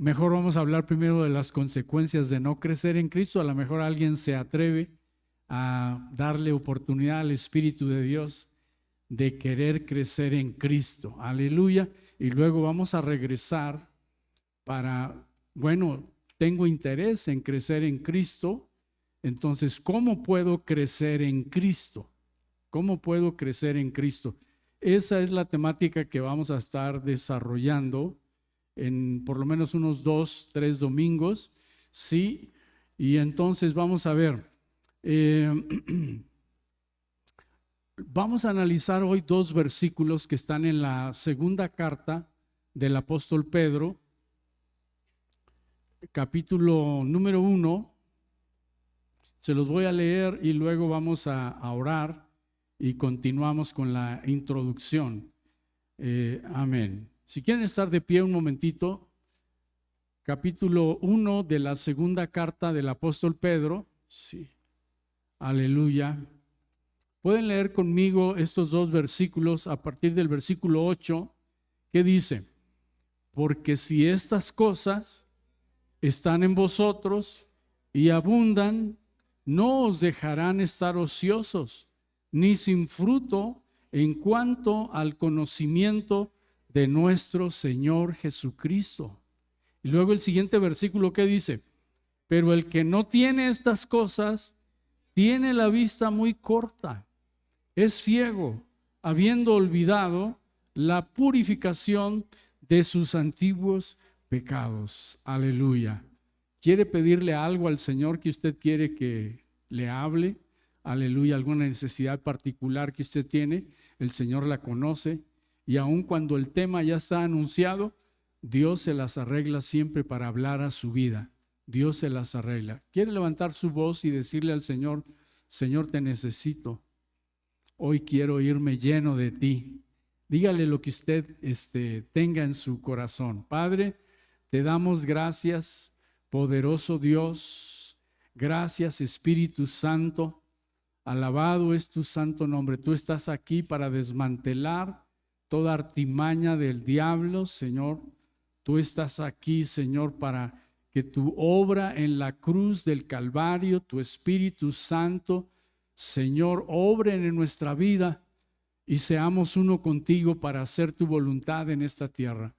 mejor vamos a hablar primero de las consecuencias de no crecer en Cristo. A lo mejor alguien se atreve a darle oportunidad al Espíritu de Dios de querer crecer en Cristo. Aleluya. Y luego vamos a regresar para, bueno, tengo interés en crecer en Cristo. Entonces, ¿cómo puedo crecer en Cristo? ¿Cómo puedo crecer en Cristo? Esa es la temática que vamos a estar desarrollando en por lo menos unos 2, 3 domingos, ¿sí? Y entonces vamos a ver, vamos a analizar hoy 2 versículos que están en la segunda carta del apóstol Pedro, capítulo número 1. Se los voy a leer y luego vamos a orar y continuamos con la introducción. Amén. Si quieren estar de pie un momentito, capítulo 1 de la segunda carta del apóstol Pedro. Sí, aleluya. Pueden leer conmigo estos 2 versículos a partir del versículo 8, que dice: porque si estas cosas están en vosotros y abundan, no os dejarán estar ociosos, ni sin fruto en cuanto al conocimiento de nuestro Señor Jesucristo. Y luego el siguiente versículo que dice: pero el que no tiene estas cosas tiene la vista muy corta, es ciego, habiendo olvidado la purificación de sus antiguos pecados. Aleluya. ¿Quiere pedirle algo al Señor que usted quiere que le hable? Aleluya. ¿Alguna necesidad particular que usted tiene? El Señor la conoce. Y aun cuando el tema ya está anunciado, Dios se las arregla siempre para hablar a su vida. Dios se las arregla. ¿Quiere levantar su voz y decirle al Señor: Señor, te necesito? Hoy quiero irme lleno de ti. Dígale lo que usted tenga en su corazón. Padre, te damos gracias, poderoso Dios. Gracias, Espíritu Santo. Alabado es tu santo nombre. Tú estás aquí para desmantelar toda artimaña del diablo, Señor. Tú estás aquí, Señor, para que tu obra en la cruz del Calvario, tu Espíritu Santo, Señor, obren en nuestra vida y seamos uno contigo para hacer tu voluntad en esta tierra.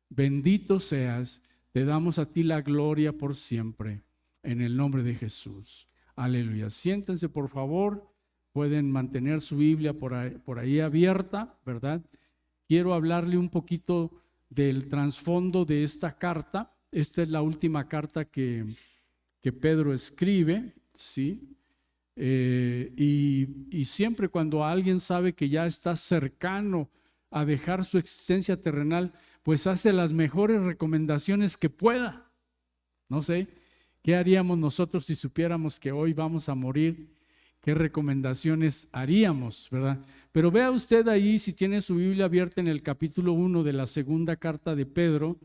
Bendito seas, te damos a ti la gloria por siempre, en el nombre de Jesús. Aleluya. Siéntense, por favor. Pueden mantener su Biblia por ahí abierta, ¿verdad? Quiero hablarle un poquito del trasfondo de esta carta. Esta es la última carta que Pedro escribe, ¿sí? Y siempre cuando alguien sabe que ya está cercano a dejar su existencia terrenal, pues hace las mejores recomendaciones que pueda. No sé, ¿qué haríamos nosotros si supiéramos que hoy vamos a morir? ¿Qué recomendaciones haríamos, verdad? Pero vea usted ahí, si tiene su Biblia abierta en el capítulo 1 de la segunda carta de Pedro,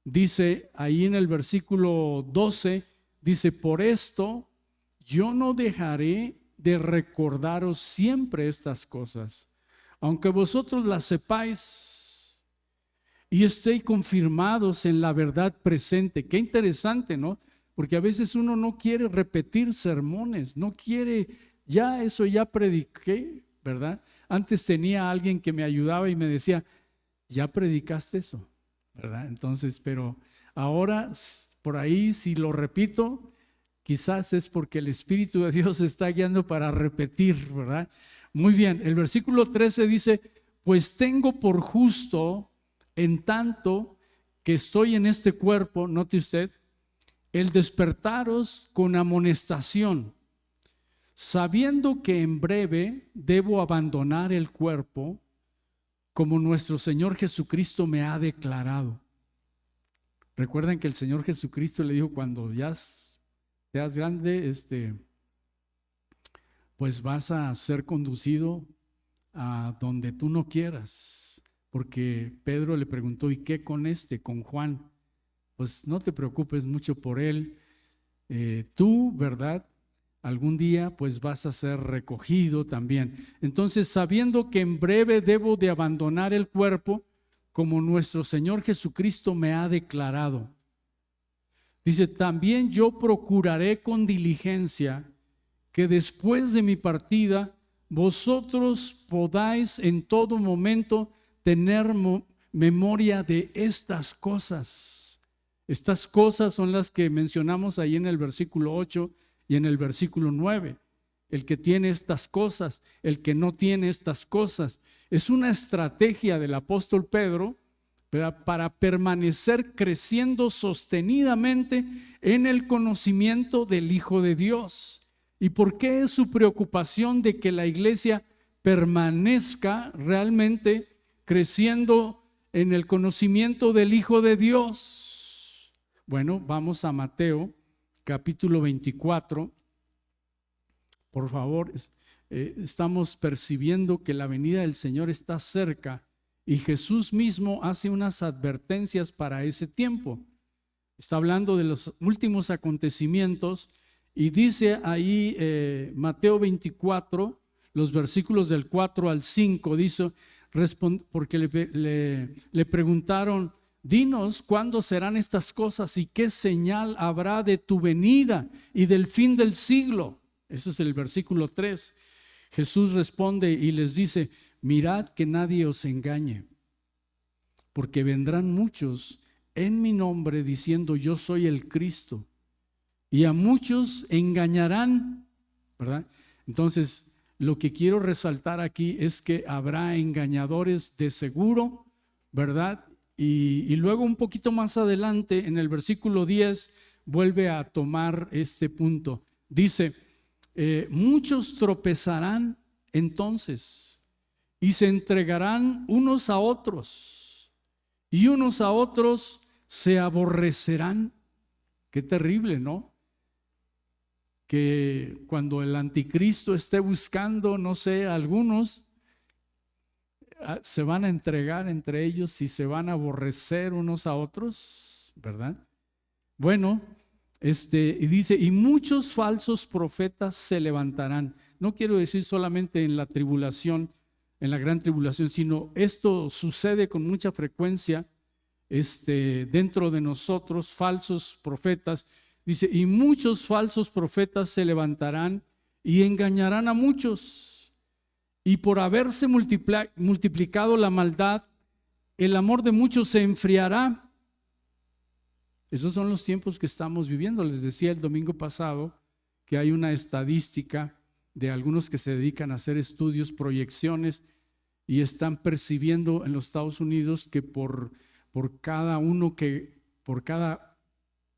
dice ahí en el versículo 12, dice: por esto yo no dejaré de recordaros siempre estas cosas, aunque vosotros las sepáis y estéis confirmados en la verdad presente. Qué interesante, ¿no? Porque a veces uno no quiere repetir sermones, no quiere, ya eso ya prediqué, ¿verdad? Antes tenía alguien que me ayudaba y me decía: ya predicaste eso, ¿verdad? Entonces, pero ahora por ahí, si lo repito, quizás es porque el Espíritu de Dios está guiando para repetir, ¿verdad? Muy bien, el versículo 13 dice: pues tengo por justo, en tanto que estoy en este cuerpo, note usted, el despertaros con amonestación, sabiendo que en breve debo abandonar el cuerpo, como nuestro Señor Jesucristo me ha declarado. Recuerden que el Señor Jesucristo le dijo: cuando ya seas grande, pues vas a ser conducido a donde tú no quieras. Porque Pedro le preguntó: ¿y qué con con Juan? Pues no te preocupes mucho por él. Tú, ¿verdad? Algún día pues vas a ser recogido también. Entonces, sabiendo que en breve debo de abandonar el cuerpo, como nuestro Señor Jesucristo me ha declarado. Dice, también yo procuraré con diligencia que después de mi partida vosotros podáis en todo momento tener memoria de estas cosas. Estas cosas son las que mencionamos ahí en el versículo 8 y en el versículo 9. El que tiene estas cosas, el que no tiene estas cosas. Es una estrategia del apóstol Pedro para permanecer creciendo sostenidamente en el conocimiento del Hijo de Dios. ¿Y por qué es su preocupación de que la iglesia permanezca realmente creciendo en el conocimiento del Hijo de Dios? Bueno, vamos a Mateo capítulo 24. Por favor, estamos percibiendo que la venida del Señor está cerca y Jesús mismo hace unas advertencias para ese tiempo. Está hablando de los últimos acontecimientos y dice ahí Mateo 24, los versículos del 4 al 5, dice, porque le preguntaron, dinos cuándo serán estas cosas y qué señal habrá de tu venida y del fin del siglo. Ese es el versículo 3. Jesús responde y les dice, mirad que nadie os engañe, porque vendrán muchos en mi nombre diciendo yo soy el Cristo, y a muchos engañarán, ¿verdad? Entonces, lo que quiero resaltar aquí es que habrá engañadores de seguro, ¿verdad? Y luego un poquito más adelante, en el versículo 10, vuelve a tomar este punto. Dice, muchos tropezarán entonces y se entregarán unos a otros y unos a otros se aborrecerán. Qué terrible, ¿no? Que cuando el anticristo esté buscando, no sé, algunos se van a entregar entre ellos y se van a aborrecer unos a otros, ¿verdad? Bueno, y dice, y muchos falsos profetas se levantarán. No quiero decir solamente en la tribulación, en la gran tribulación, sino esto sucede con mucha frecuencia dentro de nosotros, falsos profetas. Dice, y muchos falsos profetas se levantarán y engañarán a muchos. Y por haberse multiplicado la maldad, el amor de muchos se enfriará. Esos son los tiempos que estamos viviendo. Les decía el domingo pasado que hay una estadística de algunos que se dedican a hacer estudios, proyecciones, y están percibiendo en los Estados Unidos que por cada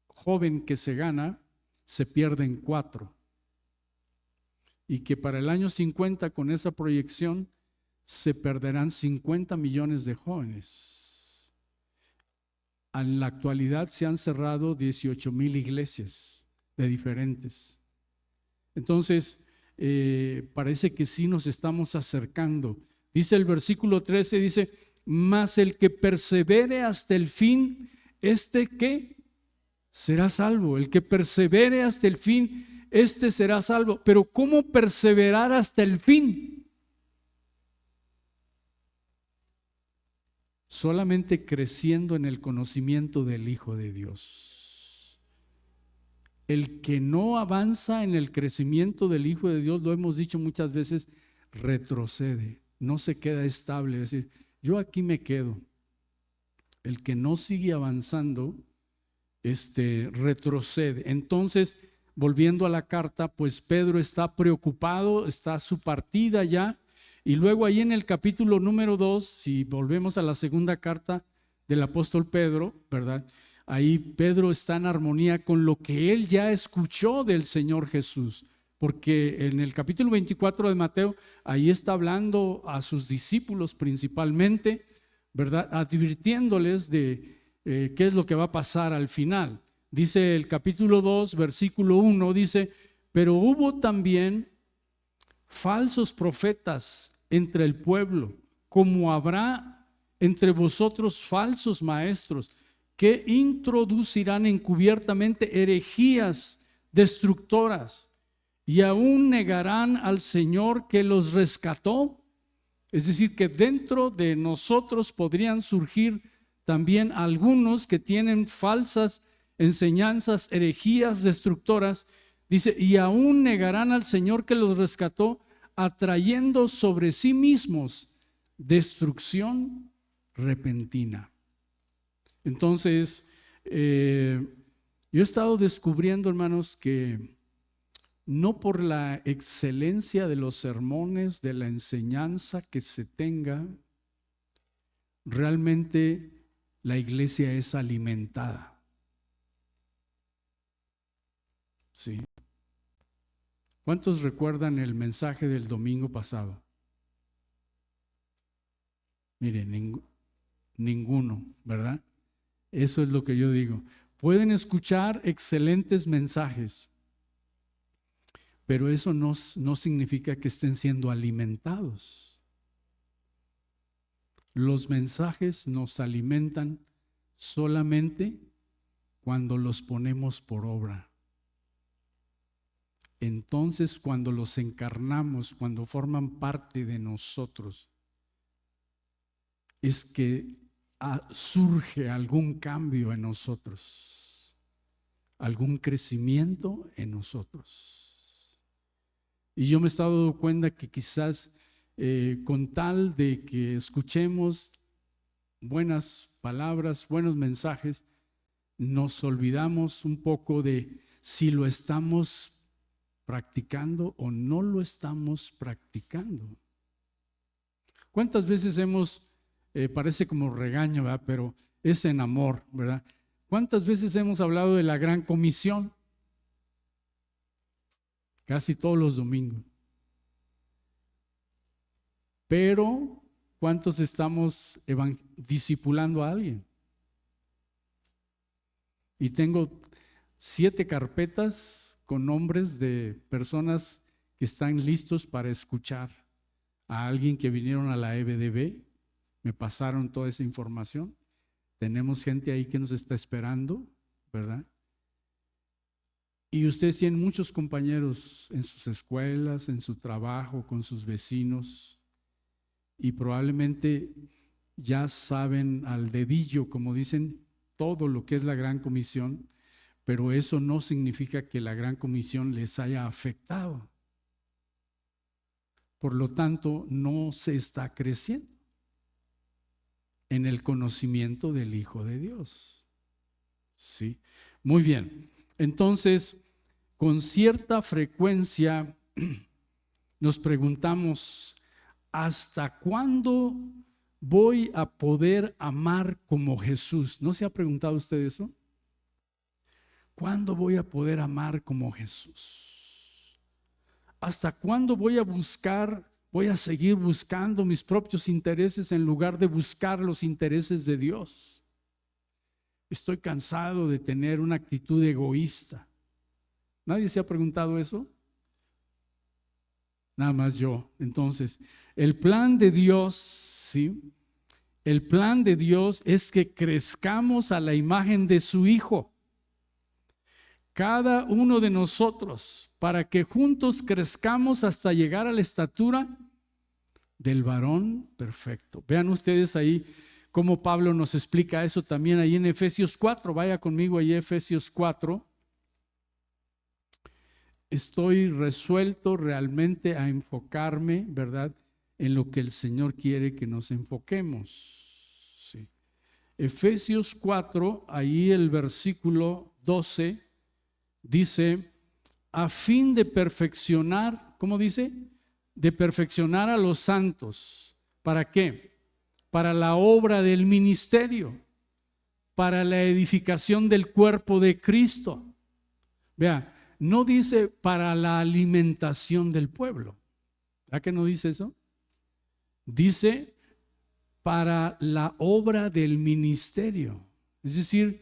joven que se gana, se pierden 4. Y que para el año 50, con esa proyección, se perderán 50 millones de jóvenes. En la actualidad se han cerrado 18,000 iglesias de diferentes. Entonces, parece que sí nos estamos acercando. Dice el versículo 13, dice, mas el que persevere hasta el fin, ¿qué? Será salvo. El que persevere hasta el fin, será salvo. Pero ¿cómo perseverar hasta el fin? Solamente creciendo en el conocimiento del Hijo de Dios. El que no avanza en el crecimiento del Hijo de Dios, lo hemos dicho muchas veces, retrocede, no se queda estable. Es decir, yo aquí me quedo. El que no sigue avanzando, retrocede. Entonces, volviendo a la carta, pues Pedro está preocupado, está su partida ya. Y luego ahí en el capítulo número 2, si volvemos a la segunda carta del apóstol Pedro, ¿verdad? Ahí Pedro está en armonía con lo que él ya escuchó del Señor Jesús. Porque en el capítulo 24 de Mateo, ahí está hablando a sus discípulos principalmente, ¿verdad? Advirtiéndoles de qué es lo que va a pasar al final. Dice el capítulo 2, versículo 1, dice, pero hubo también falsos profetas entre el pueblo, como habrá entre vosotros falsos maestros, que introducirán encubiertamente herejías destructoras y aún negarán al Señor que los rescató. Es decir, que dentro de nosotros podrían surgir también algunos que tienen falsas enseñanzas, herejías destructoras. Dice, y aún negarán al Señor que los rescató, atrayendo sobre sí mismos destrucción repentina. Entonces, yo he estado descubriendo, hermanos, que no por la excelencia de los sermones, de la enseñanza que se tenga, realmente la iglesia es alimentada. Sí. ¿Cuántos recuerdan el mensaje del domingo pasado? Miren, ninguno, ¿verdad? Eso es lo que yo digo. Pueden escuchar excelentes mensajes, pero eso no significa que estén siendo alimentados. Los mensajes nos alimentan solamente cuando los ponemos por obra. Entonces, cuando los encarnamos, cuando forman parte de nosotros, es que surge algún cambio en nosotros, algún crecimiento en nosotros. Y yo me he estado dando cuenta que quizás con tal de que escuchemos buenas palabras, buenos mensajes, nos olvidamos un poco de si lo estamos practicando o no lo estamos practicando. ¿Cuántas veces parece como regaño, ¿verdad? Pero es en amor, ¿verdad? ¿Cuántas veces hemos hablado de la gran comisión? Casi todos los domingos. Pero, ¿cuántos estamos discipulando a alguien? Y tengo 7 carpetas con nombres de personas que están listos para escuchar a alguien que vinieron a la EBDB. Me pasaron toda esa información. Tenemos gente ahí que nos está esperando, ¿verdad? Y ustedes tienen muchos compañeros en sus escuelas, en su trabajo, con sus vecinos, y probablemente ya saben al dedillo, como dicen, todo lo que es la Gran Comisión, pero eso no significa que la Gran Comisión les haya afectado. Por lo tanto, no se está creciendo en el conocimiento del Hijo de Dios. Sí, muy bien. Entonces, con cierta frecuencia nos preguntamos, ¿hasta cuándo voy a poder amar como Jesús? ¿No se ha preguntado usted eso? ¿Cuándo voy a poder amar como Jesús? ¿Hasta cuándo voy a seguir buscando mis propios intereses en lugar de buscar los intereses de Dios? Estoy cansado de tener una actitud egoísta. ¿Nadie se ha preguntado eso? Nada más yo. Entonces, el plan de Dios, ¿sí? El plan de Dios es que crezcamos a la imagen de su Hijo. Cada uno de nosotros, para que juntos crezcamos hasta llegar a la estatura del varón perfecto. Vean ustedes ahí cómo Pablo nos explica eso también ahí en Efesios 4. Vaya conmigo ahí, Efesios 4. Estoy resuelto realmente a enfocarme, ¿verdad?, en lo que el Señor quiere que nos enfoquemos. Sí. Efesios 4, ahí el versículo 12, dice, a fin de perfeccionar, ¿cómo dice? De perfeccionar a los santos. ¿Para qué? Para la obra del ministerio, para la edificación del cuerpo de Cristo. Vea, no dice para la alimentación del pueblo. ¿Verdad que no dice eso? Dice para la obra del ministerio. Es decir,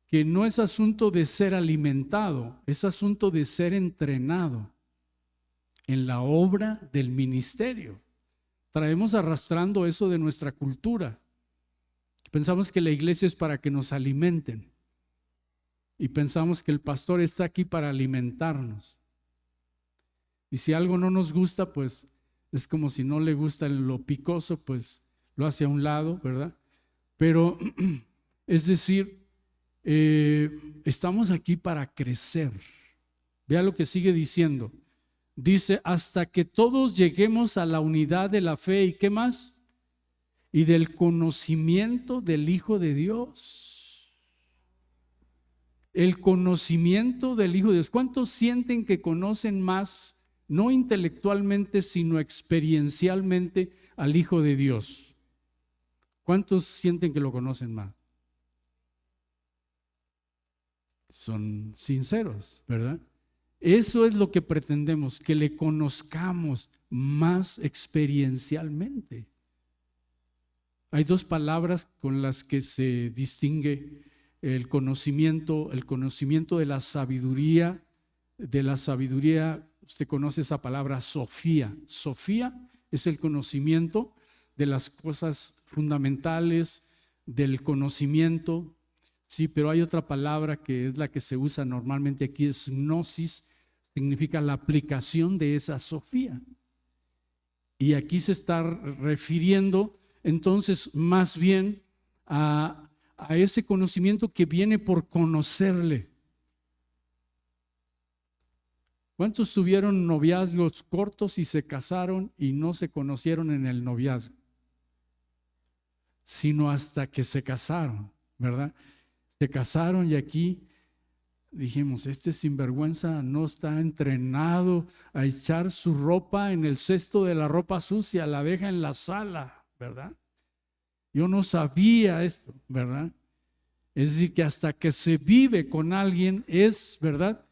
que no es asunto de ser alimentado, es asunto de ser entrenado en la obra del ministerio. Traemos arrastrando eso de nuestra cultura. Pensamos que la iglesia es para que nos alimenten. Y pensamos que el pastor está aquí para alimentarnos. Y si algo no nos gusta, pues es como si no le gusta lo picoso, pues lo hace a un lado, ¿verdad? Pero es decir, estamos aquí para crecer. Vea lo que sigue diciendo. Dice, hasta que todos lleguemos a la unidad de la fe y ¿qué más? Y del conocimiento del Hijo de Dios. El conocimiento del Hijo de Dios. ¿Cuántos sienten que conocen más, no intelectualmente, sino experiencialmente al Hijo de Dios? ¿Cuántos sienten que lo conocen más? Son sinceros, ¿verdad? Eso es lo que pretendemos, que le conozcamos más experiencialmente. Hay dos palabras con las que se distingue el conocimiento de la sabiduría. De la sabiduría, usted conoce esa palabra Sofía. Sofía es el conocimiento de las cosas fundamentales, del conocimiento. Sí, pero hay otra palabra que es la que se usa normalmente aquí, es gnosis, significa la aplicación de esa Sofía. Y aquí se está refiriendo entonces más bien a ese conocimiento que viene por conocerle. ¿Cuántos tuvieron noviazgos cortos y se casaron y no se conocieron en el noviazgo? Sino hasta que se casaron, ¿verdad? Se casaron y aquí dijimos, este sinvergüenza no está entrenado a echar su ropa en el cesto de la ropa sucia, la deja en la sala, ¿verdad? Yo no sabía esto, ¿verdad? Es decir, que hasta que se vive con alguien es, ¿verdad?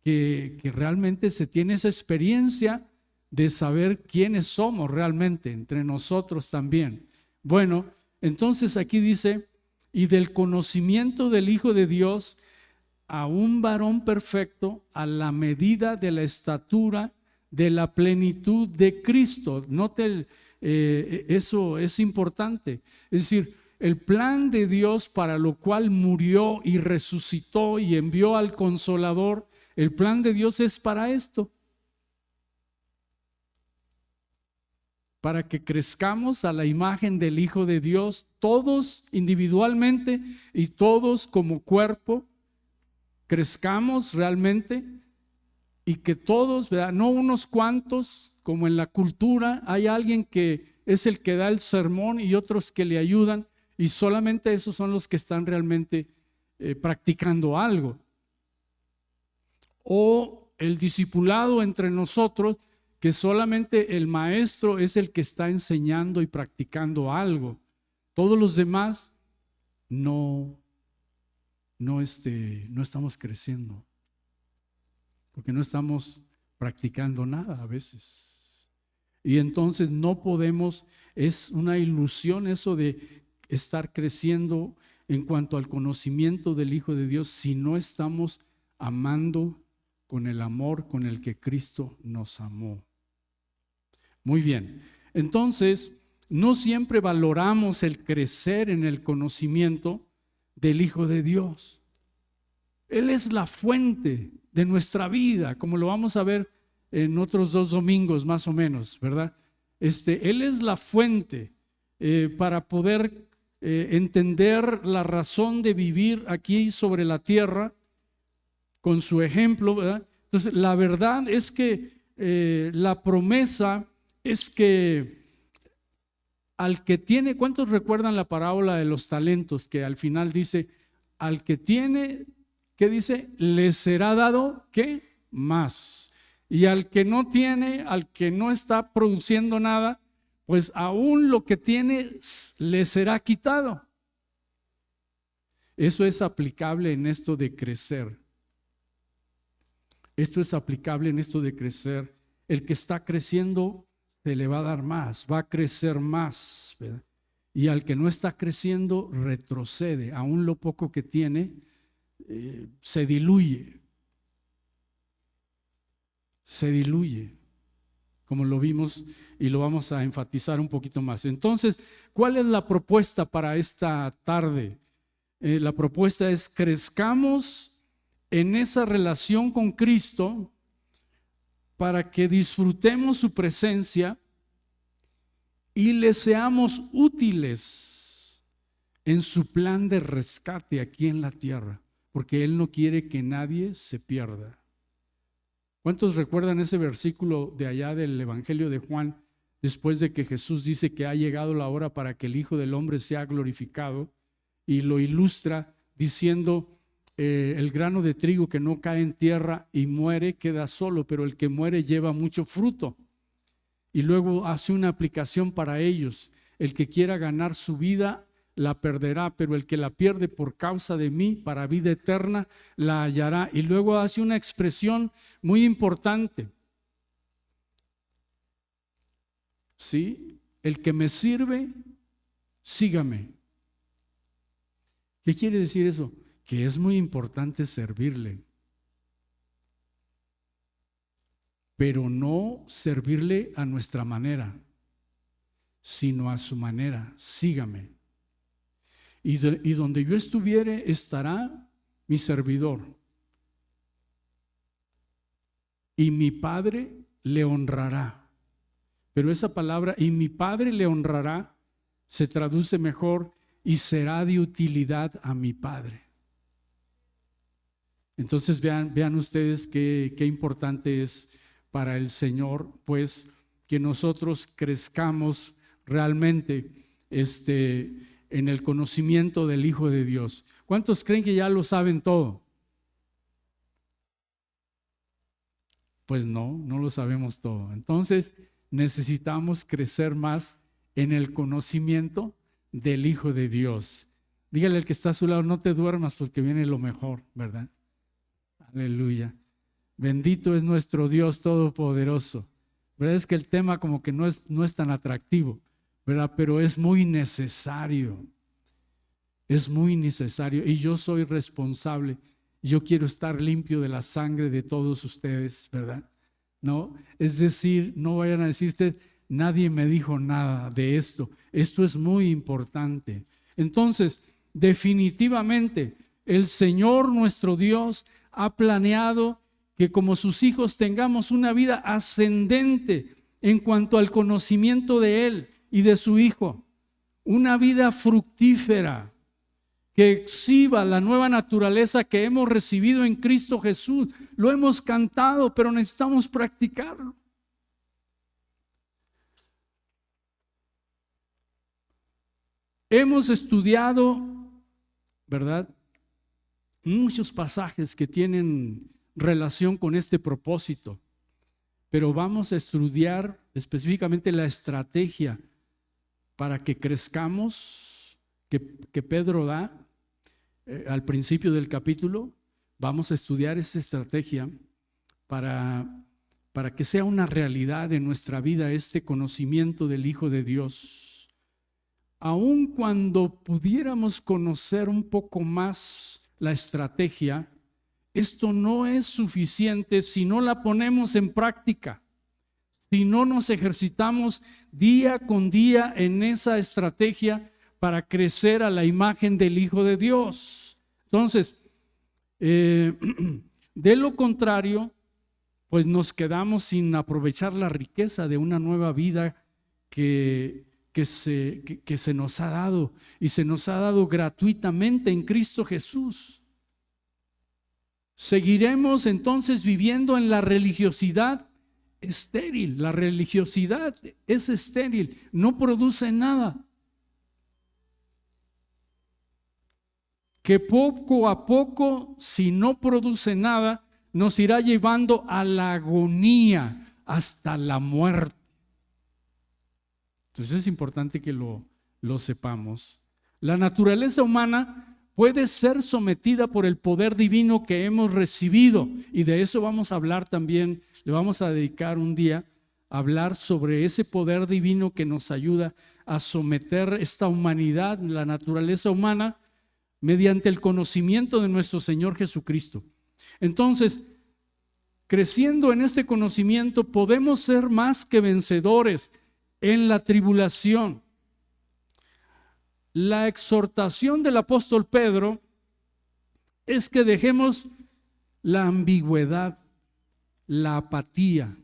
Que realmente se tiene esa experiencia de saber quiénes somos realmente entre nosotros también. Bueno, entonces aquí dice, y del conocimiento del Hijo de Dios a un varón perfecto a la medida de la estatura de la plenitud de Cristo. Note, eso es importante. Es decir, el plan de Dios para lo cual murió y resucitó y envió al Consolador, el plan de Dios es para esto. Para que crezcamos a la imagen del Hijo de Dios, todos individualmente y todos como cuerpo, crezcamos realmente y que todos, ¿verdad? No unos cuantos, como en la cultura, hay alguien que es el que da el sermón y otros que le ayudan y solamente esos son los que están realmente practicando algo. O el discipulado entre nosotros, que solamente el maestro es el que está enseñando y practicando algo. Todos los demás no estamos creciendo, porque no estamos practicando nada a veces. Y entonces no podemos, es una ilusión eso de estar creciendo en cuanto al conocimiento del Hijo de Dios si no estamos amando con el amor con el que Cristo nos amó. Muy bien, entonces no siempre valoramos el crecer en el conocimiento del Hijo de Dios. Él es la fuente de nuestra vida, como lo vamos a ver en otros 2 domingos más o menos, ¿verdad? Él es la fuente para poder entender la razón de vivir aquí sobre la tierra con su ejemplo, ¿verdad? Entonces, la verdad es que la promesa es que al que tiene, ¿cuántos recuerdan la parábola de los talentos? Que al final dice, al que tiene, ¿qué dice? Le será dado, ¿qué? Más. Y al que no tiene, al que no está produciendo nada, pues aún lo que tiene le será quitado. Eso es aplicable en esto de crecer. Esto es aplicable en esto de crecer. El que está creciendo se le va a dar más, va a crecer más, ¿verdad? Y al que no está creciendo retrocede, aún lo poco que tiene se diluye, como lo vimos y lo vamos a enfatizar un poquito más. Entonces, ¿cuál es la propuesta para esta tarde? La propuesta es crezcamos en esa relación con Cristo para que disfrutemos su presencia y le seamos útiles en su plan de rescate aquí en la tierra, porque Él no quiere que nadie se pierda. ¿Cuántos recuerdan ese versículo de allá del Evangelio de Juan, después de que Jesús dice que ha llegado la hora para que el Hijo del Hombre sea glorificado? Y lo ilustra diciendo, el grano de trigo que no cae en tierra y muere queda solo, pero el que muere lleva mucho fruto. Y luego hace una aplicación para ellos. El que quiera ganar su vida la perderá, pero el que la pierde por causa de mí, para vida eterna, la hallará. Y luego hace una expresión muy importante. ¿Sí? El que me sirve, sígame. ¿Qué quiere decir eso? Que es muy importante servirle, pero no servirle a nuestra manera, sino a su manera. Sígame. Y donde yo estuviere, estará mi servidor. Y mi Padre le honrará. Pero esa palabra, y mi Padre le honrará, se traduce mejor, y será de utilidad a mi Padre. Entonces vean ustedes qué importante es para el Señor, pues, que nosotros crezcamos realmente en el conocimiento del Hijo de Dios. ¿Cuántos creen que ya lo saben todo? Pues no lo sabemos todo. Entonces necesitamos crecer más en el conocimiento del Hijo de Dios. Dígale al que está a su lado, no te duermas porque viene lo mejor, ¿verdad? Aleluya. Bendito es nuestro Dios todopoderoso. ¿Verdad? Es que el tema como que no es tan atractivo, ¿verdad? Pero es muy necesario. Es muy necesario. Y yo soy responsable. Yo quiero estar limpio de la sangre de todos ustedes, ¿verdad? ¿No? Es decir, no vayan a decir ustedes, nadie me dijo nada de esto. Esto es muy importante. Entonces, definitivamente, el Señor nuestro Dios ha planeado que como sus hijos tengamos una vida ascendente en cuanto al conocimiento de Él y de su Hijo. Una vida fructífera que exhiba la nueva naturaleza que hemos recibido en Cristo Jesús. Lo hemos cantado, pero necesitamos practicarlo. Hemos estudiado, ¿verdad?, muchos pasajes que tienen relación con este propósito, pero vamos a estudiar específicamente la estrategia para que crezcamos, que Pedro da al principio del capítulo. Vamos a estudiar esa estrategia para que sea una realidad en nuestra vida este conocimiento del Hijo de Dios. Aun cuando pudiéramos conocer un poco más la estrategia, esto no es suficiente si no la ponemos en práctica, si no nos ejercitamos día con día en esa estrategia para crecer a la imagen del Hijo de Dios. Entonces, de lo contrario, pues nos quedamos sin aprovechar la riqueza de una nueva vida que se nos ha dado, y se nos ha dado gratuitamente en Cristo Jesús. Seguiremos entonces viviendo en la religiosidad estéril. La religiosidad es estéril, no produce nada. Que poco a poco, si no produce nada, nos irá llevando a la agonía hasta la muerte. Entonces es importante que lo sepamos. La naturaleza humana puede ser sometida por el poder divino que hemos recibido, y de eso vamos a hablar también. Le vamos a dedicar un día a hablar sobre ese poder divino que nos ayuda a someter esta humanidad, la naturaleza humana, mediante el conocimiento de nuestro Señor Jesucristo. Entonces, creciendo en este conocimiento, podemos ser más que vencedores en la tribulación. La exhortación del apóstol Pedro es que dejemos la ambigüedad, la apatía,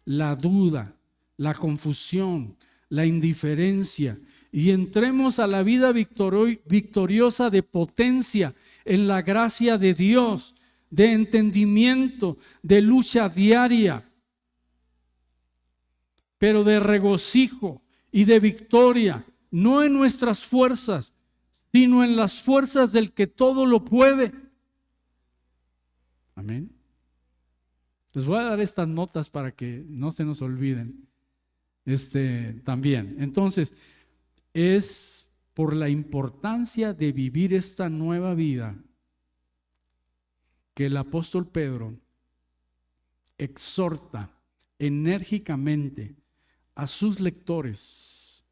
la duda, la confusión, la indiferencia y entremos a la vida victoriosa de potencia en la gracia de Dios, de entendimiento, de lucha diaria, pero de regocijo y de victoria, no en nuestras fuerzas, sino en las fuerzas del que todo lo puede. Amén. Les voy a dar estas notas para que no se nos olviden. También. Entonces, es por la importancia de vivir esta nueva vida que el apóstol Pedro exhorta enérgicamente a sus lectores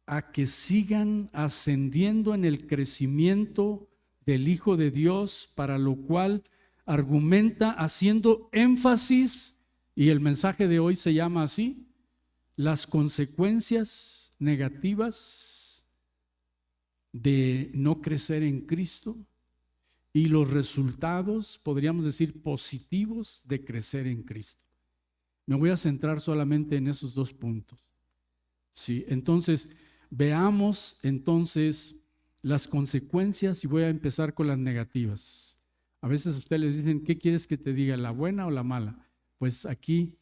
a que sigan ascendiendo en el crecimiento del Hijo de Dios, para lo cual argumenta haciendo énfasis, y el mensaje de hoy se llama así: las consecuencias negativas de no crecer en Cristo y los resultados, podríamos decir, positivos de crecer en Cristo. Me voy a centrar solamente en esos dos puntos. Sí, entonces, veamos entonces las consecuencias, y voy a empezar con las negativas. A veces a ustedes les dicen, ¿qué quieres que te diga, la buena o la mala? Pues aquí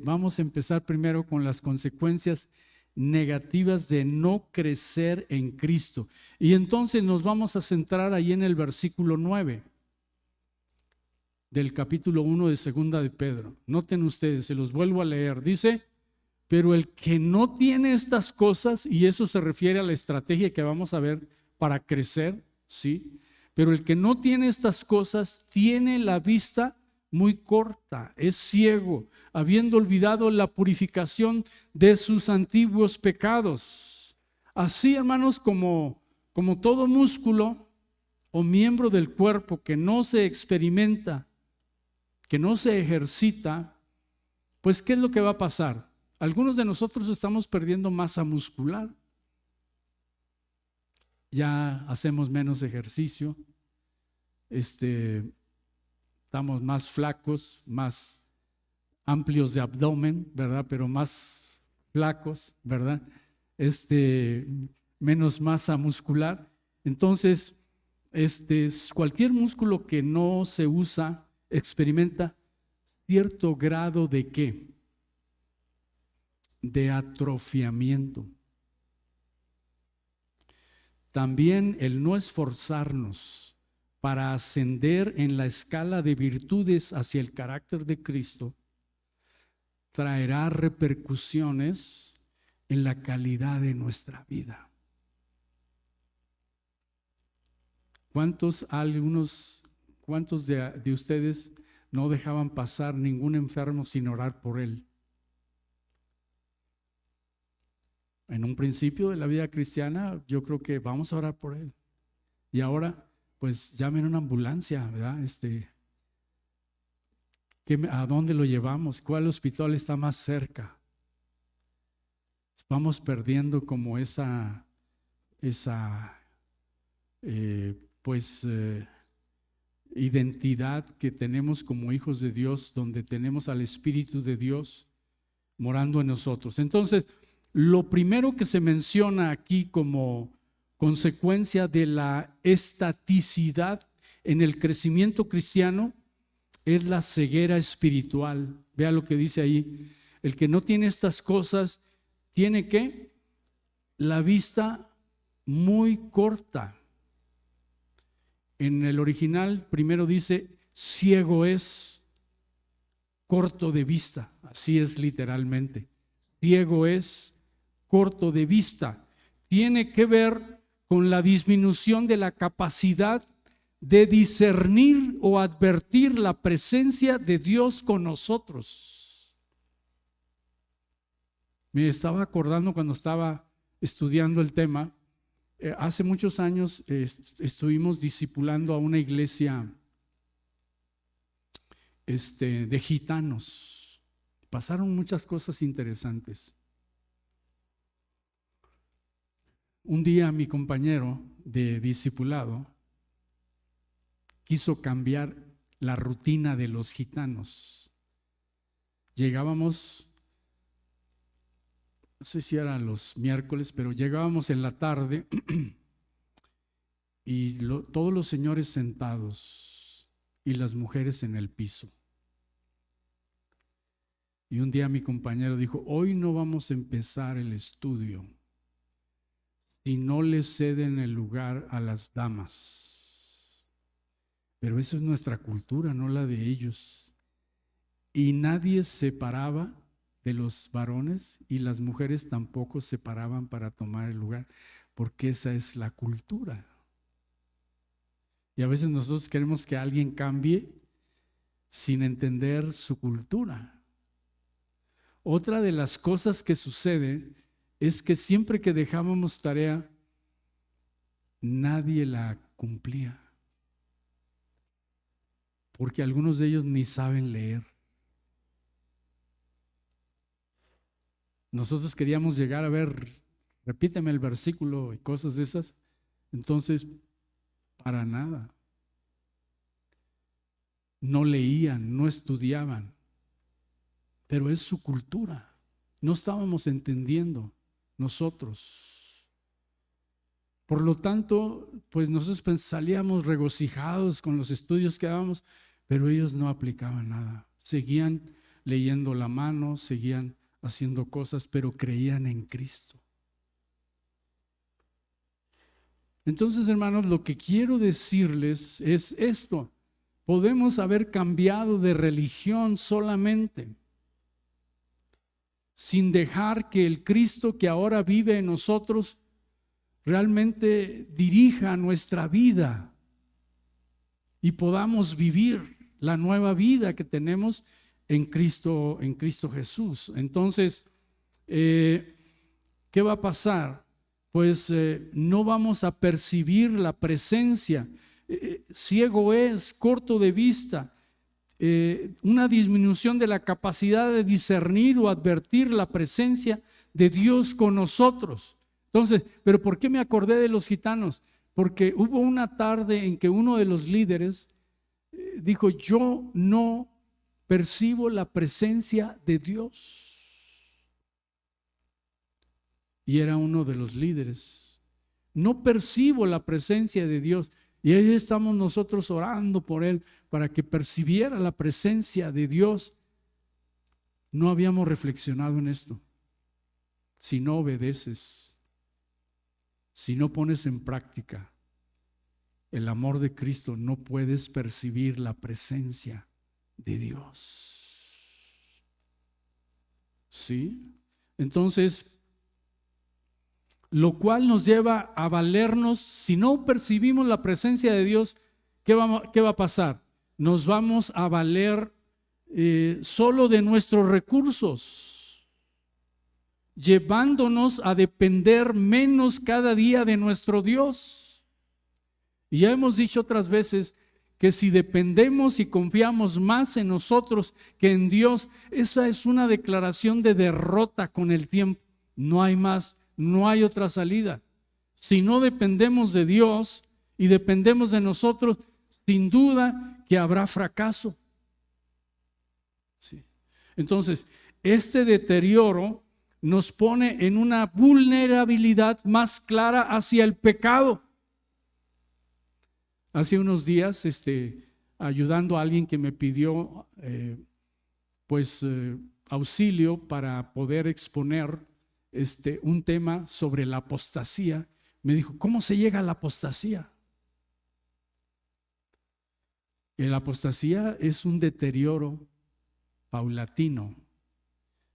vamos a empezar primero con las consecuencias negativas de no crecer en Cristo. Y entonces nos vamos a centrar ahí en el versículo 9 del capítulo 1 de Segunda de Pedro. Noten ustedes, se los vuelvo a leer. Dice: pero el que no tiene estas cosas, y eso se refiere a la estrategia que vamos a ver para crecer, ¿sí? Pero el que no tiene estas cosas tiene la vista muy corta, es ciego, habiendo olvidado la purificación de sus antiguos pecados. Así, hermanos, como todo músculo o miembro del cuerpo que no se experimenta, que no se ejercita, pues ¿qué es lo que va a pasar? Algunos de nosotros estamos perdiendo masa muscular. Ya hacemos menos ejercicio. Estamos más flacos, más amplios de abdomen, ¿verdad? Pero más flacos, ¿verdad? Menos masa muscular. Entonces, cualquier músculo que no se usa experimenta cierto grado de ¿qué? De atrofiamiento. También el no esforzarnos para ascender en la escala de virtudes hacia el carácter de Cristo traerá repercusiones en la calidad de nuestra vida. ¿Cuántos de ustedes no dejaban pasar ningún enfermo sin orar por él? En un principio de la vida cristiana, yo creo que vamos a orar por él. Y ahora, pues llamen una ambulancia, ¿verdad? ¿A dónde lo llevamos? ¿Cuál hospital está más cerca? Vamos perdiendo como esa identidad que tenemos como hijos de Dios, donde tenemos al Espíritu de Dios morando en nosotros. Entonces, lo primero que se menciona aquí como consecuencia de la estaticidad en el crecimiento cristiano es la ceguera espiritual. Vea lo que dice ahí: el que no tiene estas cosas tiene ¿qué? La vista muy corta. En el original primero dice ciego es, corto de vista, así es literalmente. Ciego es, corto de vista. Tiene que ver con la disminución de la capacidad de discernir o advertir la presencia de Dios con nosotros. Me estaba acordando cuando estaba estudiando el tema, hace muchos años estuvimos discipulando a una iglesia de gitanos. Pasaron muchas cosas interesantes. Un día mi compañero de discipulado quiso cambiar la rutina de los gitanos. Llegábamos no sé si eran los miércoles, pero llegábamos en la tarde y todos los señores sentados y las mujeres en el piso. Y un día mi compañero dijo, hoy no vamos a empezar el estudio si no le ceden el lugar a las damas. Pero eso es nuestra cultura, no la de ellos. Y nadie se paraba de los varones y las mujeres tampoco se paraban para tomar el lugar, porque esa es la cultura. Y a veces nosotros queremos que alguien cambie sin entender su cultura. Otra de las cosas que sucede es que siempre que dejábamos tarea, nadie la cumplía, porque algunos de ellos ni saben leer. Nosotros queríamos llegar a ver, repíteme el versículo y cosas de esas, entonces, para nada. No leían, no estudiaban, pero es su cultura. No estábamos entendiendo nosotros. Por lo tanto, pues nosotros salíamos regocijados con los estudios que dábamos, pero ellos no aplicaban nada. Seguían leyendo la mano, seguían haciendo cosas, pero creían en Cristo. Entonces, hermanos, lo que quiero decirles es esto. Podemos haber cambiado de religión solamente, sin dejar que el Cristo que ahora vive en nosotros realmente dirija nuestra vida y podamos vivir la nueva vida que tenemos en Cristo Jesús. Entonces, ¿qué va a pasar? Pues no vamos a percibir la presencia. Ciego es, corto de vista, una disminución de la capacidad de discernir o advertir la presencia de Dios con nosotros. Entonces, ¿pero por qué me acordé de los gitanos? Porque hubo una tarde en que uno de los líderes dijo, yo no percibo la presencia de Dios. Y era uno de los líderes. No percibo la presencia de Dios. Y ahí estamos nosotros orando por él para que percibiera la presencia de Dios. No habíamos reflexionado en esto. Si no obedeces, si no pones en práctica el amor de Cristo, no puedes percibir la presencia de Dios. ¿Sí? Entonces, lo cual nos lleva a valernos. Si no percibimos la presencia de Dios, ¿qué va a pasar? Nos vamos a valer solo de nuestros recursos, llevándonos a depender menos cada día de nuestro Dios. Y ya hemos dicho otras veces que si dependemos y confiamos más en nosotros que en Dios, esa es una declaración de derrota con el tiempo. No hay más. No hay otra salida. Si no dependemos de Dios y dependemos de nosotros, sin duda que habrá fracaso. Sí. Entonces, este deterioro nos pone en una vulnerabilidad más clara hacia el pecado. Hace unos días, ayudando a alguien que me pidió auxilio para poder exponer un tema sobre la apostasía, me dijo, ¿cómo se llega a la apostasía? La apostasía es un deterioro paulatino.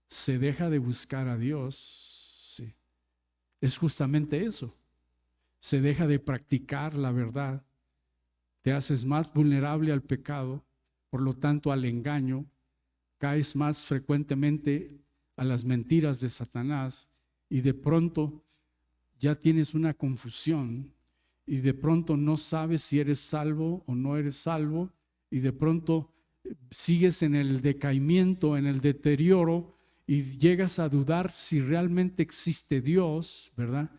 Se deja de buscar a Dios. Sí. Es justamente eso. Se deja de practicar la verdad. Te haces más vulnerable al pecado, por lo tanto al engaño. Caes más frecuentemente a las mentiras de Satanás y de pronto ya tienes una confusión y de pronto no sabes si eres salvo o no eres salvo y de pronto sigues en el decaimiento, en el deterioro y llegas a dudar si realmente existe Dios, ¿verdad?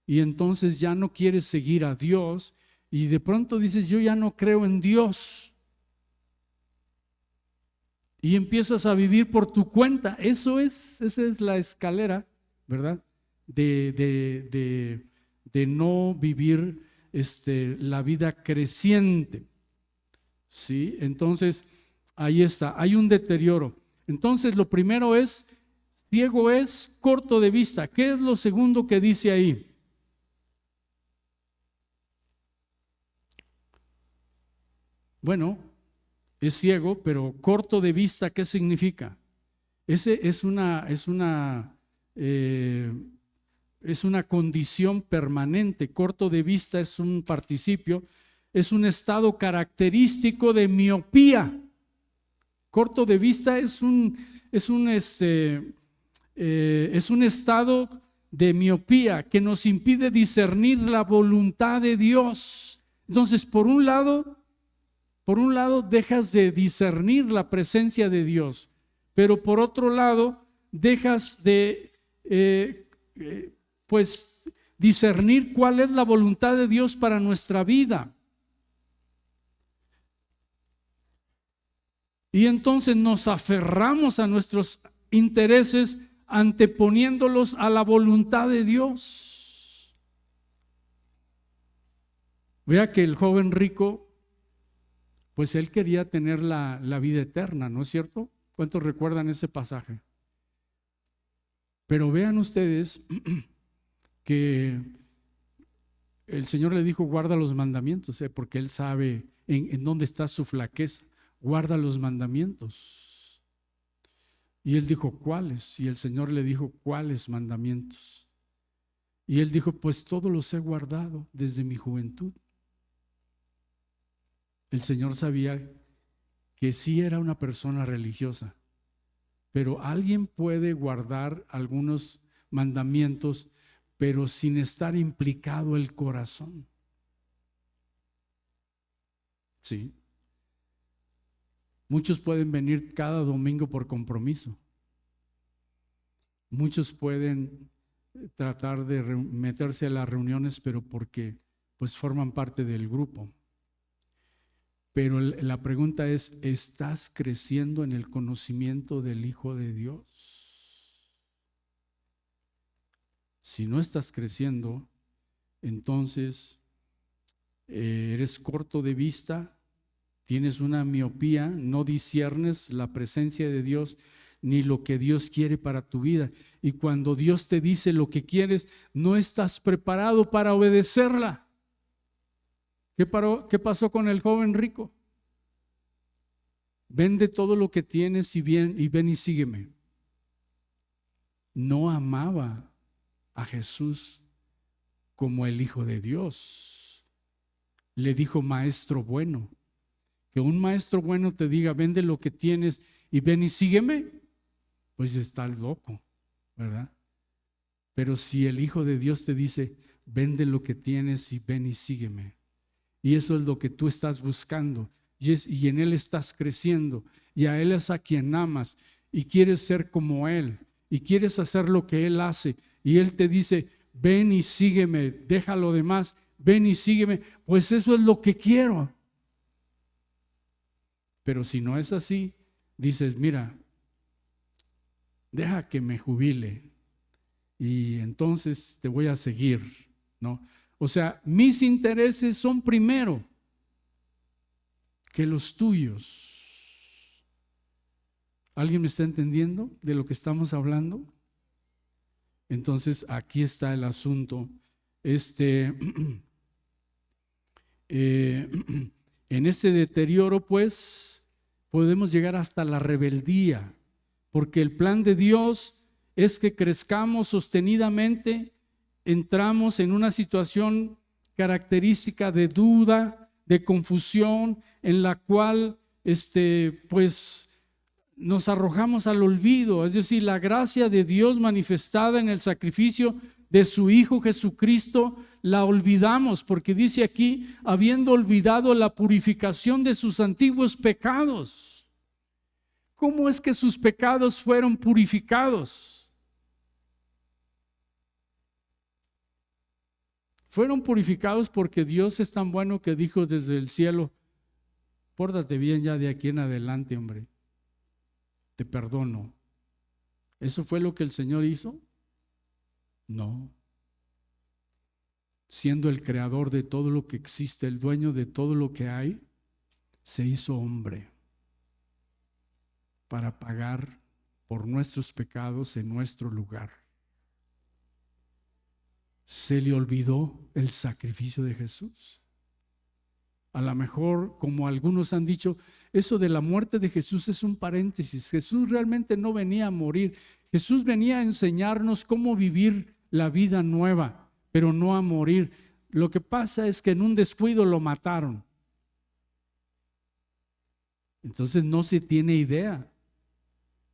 Y entonces ya no quieres seguir a Dios y de pronto dices, yo ya no creo en Dios. Y empiezas a vivir por tu cuenta. Esa es la escalera, ¿verdad? De no vivir la vida creciente, ¿sí? Entonces, ahí está, hay un deterioro. Entonces, lo primero es, ciego es, corto de vista. ¿Qué es lo segundo que dice ahí? Bueno, es ciego, pero corto de vista, ¿qué significa? Ese eh, es una condición permanente. Corto de vista es un participio, es un estado característico de miopía. Corto de vista es un estado de miopía que nos impide discernir la voluntad de Dios. Entonces, por un lado, dejas de discernir la presencia de Dios, pero por otro lado, dejas de, pues, discernir cuál es la voluntad de Dios para nuestra vida. Y entonces nos aferramos a nuestros intereses anteponiéndolos a la voluntad de Dios. Vea que el joven rico, pues él quería tener la vida eterna, ¿no es cierto? ¿Cuántos recuerdan ese pasaje? Pero vean ustedes que el Señor le dijo, guarda los mandamientos, porque Él sabe en dónde está su flaqueza. Guarda los mandamientos. Y él dijo, ¿cuáles? Y el Señor le dijo, ¿cuáles mandamientos? Y él dijo, pues todos los he guardado desde mi juventud. El Señor sabía que sí era una persona religiosa, pero alguien puede guardar algunos mandamientos, pero sin estar implicado el corazón. Sí. Muchos pueden venir cada domingo por compromiso. Muchos pueden tratar de meterse a las reuniones, pero porque pues forman parte del grupo. Pero la pregunta es, ¿estás creciendo en el conocimiento del Hijo de Dios? Si no estás creciendo, entonces eres corto de vista, tienes una miopía, no disciernes la presencia de Dios ni lo que Dios quiere para tu vida. Y cuando Dios te dice lo que quieres, no estás preparado para obedecerla. ¿Qué pasó con el joven rico? Vende todo lo que tienes y ven y sígueme. No amaba a Jesús como el Hijo de Dios. Le dijo maestro bueno. Que un maestro bueno te diga, vende lo que tienes y ven y sígueme, pues estás loco, ¿verdad? Pero si el Hijo de Dios te dice, vende lo que tienes y ven y sígueme, y eso es lo que tú estás buscando, y en Él estás creciendo, y a Él es a quien amas, y quieres ser como Él, y quieres hacer lo que Él hace, y Él te dice, ven y sígueme, deja lo demás, ven y sígueme, pues eso es lo que quiero. Pero si no es así, dices, mira, deja que me jubile y entonces te voy a seguir, ¿no? O sea, mis intereses son primero que los tuyos. ¿Alguien me está entendiendo de lo que estamos hablando? Entonces, aquí está el asunto. En este deterioro, pues, podemos llegar hasta la rebeldía, porque el plan de Dios es que crezcamos sostenidamente, entramos en una situación característica de duda, de confusión, en la cual pues nos arrojamos al olvido, es decir, la gracia de Dios manifestada en el sacrificio de su Hijo Jesucristo la olvidamos, porque dice aquí, habiendo olvidado la purificación de sus antiguos pecados. ¿Cómo es que sus pecados fueron purificados? Fueron purificados porque Dios es tan bueno que dijo desde el cielo, pórtate bien ya de aquí en adelante, hombre, te perdono. ¿Eso fue lo que el Señor hizo? No. Siendo el creador de todo lo que existe, el dueño de todo lo que hay, se hizo hombre para pagar por nuestros pecados en nuestro lugar. ¿Se le olvidó el sacrificio de Jesús? A lo mejor, como algunos han dicho, eso de la muerte de Jesús es un paréntesis. Jesús realmente no venía a morir. Jesús venía a enseñarnos cómo vivir la vida nueva, pero no a morir. Lo que pasa es que en un descuido lo mataron. Entonces no se tiene idea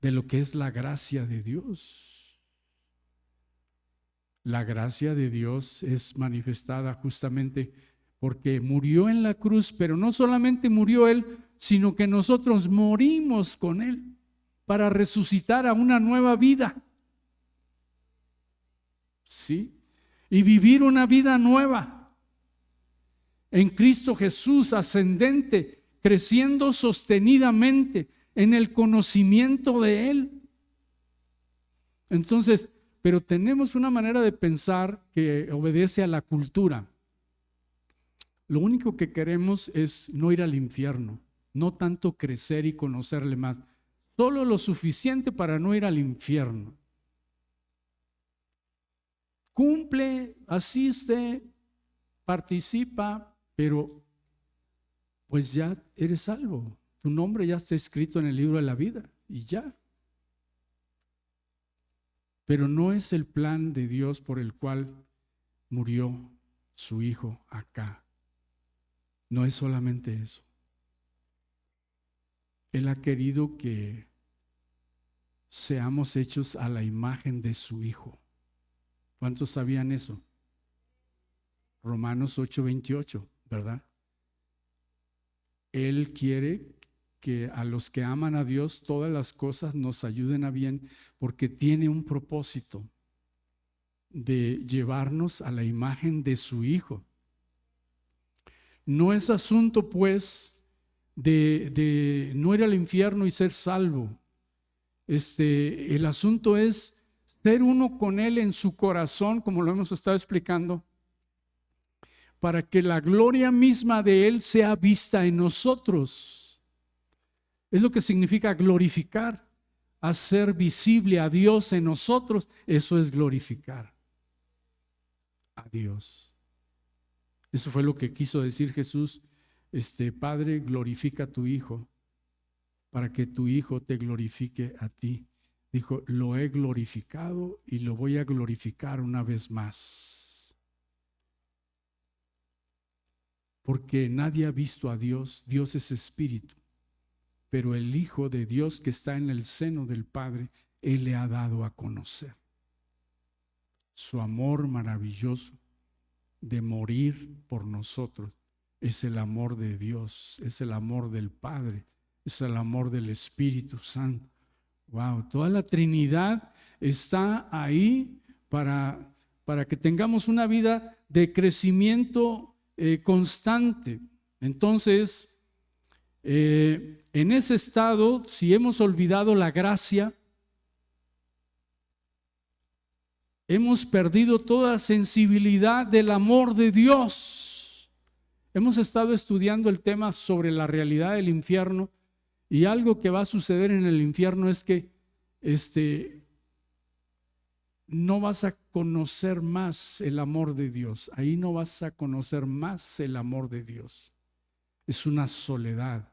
de lo que es la gracia de Dios. La gracia de Dios es manifestada justamente porque murió en la cruz, pero no solamente murió Él, sino que nosotros morimos con Él para resucitar a una nueva vida. ¿Sí? Y vivir una vida nueva en Cristo Jesús, ascendente, creciendo sostenidamente en el conocimiento de Él. Entonces, pero tenemos una manera de pensar que obedece a la cultura. Lo único que queremos es no ir al infierno, no tanto crecer y conocerle más, solo lo suficiente para no ir al infierno. Cumple, asiste, participa, pero pues ya eres salvo. Tu nombre ya está escrito en el libro de la vida y ya. Pero no es el plan de Dios por el cual murió su Hijo acá. No es solamente eso. Él ha querido que seamos hechos a la imagen de su Hijo. ¿Cuántos sabían eso? Romanos 8:28, ¿verdad? Él quiere que a los que aman a Dios todas las cosas nos ayuden a bien, porque tiene un propósito de llevarnos a la imagen de su Hijo. No es asunto, pues, de no ir al infierno y ser salvo. El asunto es ser uno con Él en su corazón, como lo hemos estado explicando, para que la gloria misma de Él sea vista en nosotros. Es lo que significa glorificar, hacer visible a Dios en nosotros. Eso es glorificar a Dios. Eso fue lo que quiso decir Jesús. Padre, glorifica a tu Hijo para que tu Hijo te glorifique a ti. Dijo, lo he glorificado y lo voy a glorificar una vez más. Porque nadie ha visto a Dios. Dios es espíritu. Pero el Hijo de Dios que está en el seno del Padre, Él le ha dado a conocer su amor maravilloso de morir por nosotros. Es el amor de Dios, es el amor del Padre, es el amor del Espíritu Santo. Wow, toda la Trinidad está ahí para que tengamos una vida de crecimiento constante. Entonces, en ese estado, si hemos olvidado la gracia, hemos perdido toda sensibilidad del amor de Dios. Hemos estado estudiando el tema sobre la realidad del infierno, y algo que va a suceder en el infierno es que no vas a conocer más el amor de Dios. Ahí no vas a conocer más el amor de Dios. Es una soledad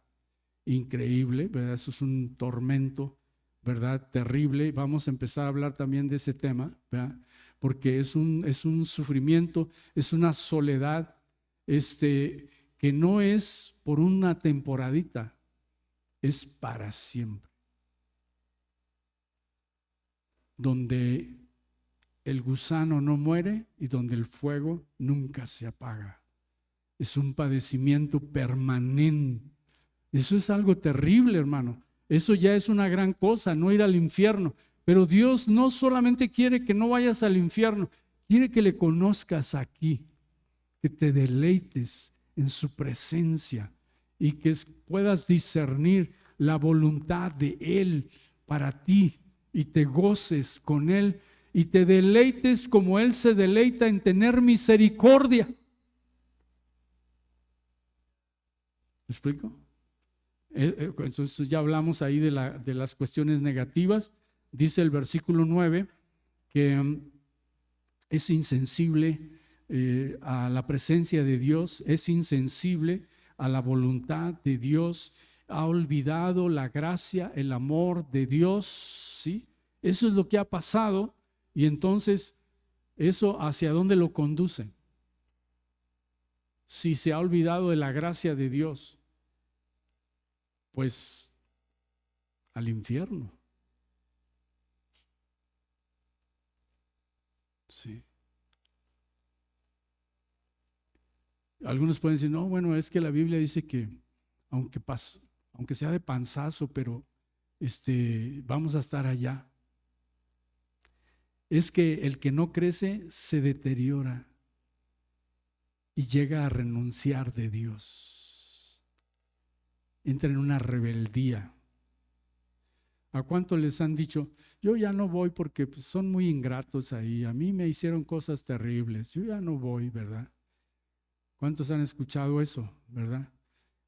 increíble, ¿verdad? Eso es un tormento, ¿verdad? Terrible. Vamos a empezar a hablar también de ese tema, ¿verdad? Porque es un sufrimiento, es una soledad que no es por una temporadita, es para siempre. Donde el gusano no muere y donde el fuego nunca se apaga. Es un padecimiento permanente. Eso es algo terrible, hermano. Eso ya es una gran cosa, no ir al infierno. Pero Dios no solamente quiere que no vayas al infierno, quiere que le conozcas aquí, que te deleites en su presencia y que puedas discernir la voluntad de Él para ti y te goces con Él y te deleites como Él se deleita en tener misericordia. ¿Me explico? Entonces ya hablamos ahí de las cuestiones negativas. Dice el versículo 9 que es insensible a la presencia de Dios, es insensible a la voluntad de Dios, ha olvidado la gracia, el amor de Dios, ¿sí? Eso es lo que ha pasado, y entonces eso ¿hacia dónde lo conduce? Si se ha olvidado de la gracia de Dios, pues al infierno. Sí. Algunos pueden decir, no, bueno, es que la Biblia dice que aunque sea de panzazo, pero vamos a estar allá. Es que el que no crece se deteriora y llega a renunciar de Dios. Entra en una rebeldía. ¿A cuántos les han dicho, yo ya no voy porque pues, son muy ingratos ahí, a mí me hicieron cosas terribles, yo ya no voy, ¿verdad? ¿Cuántos han escuchado eso, verdad?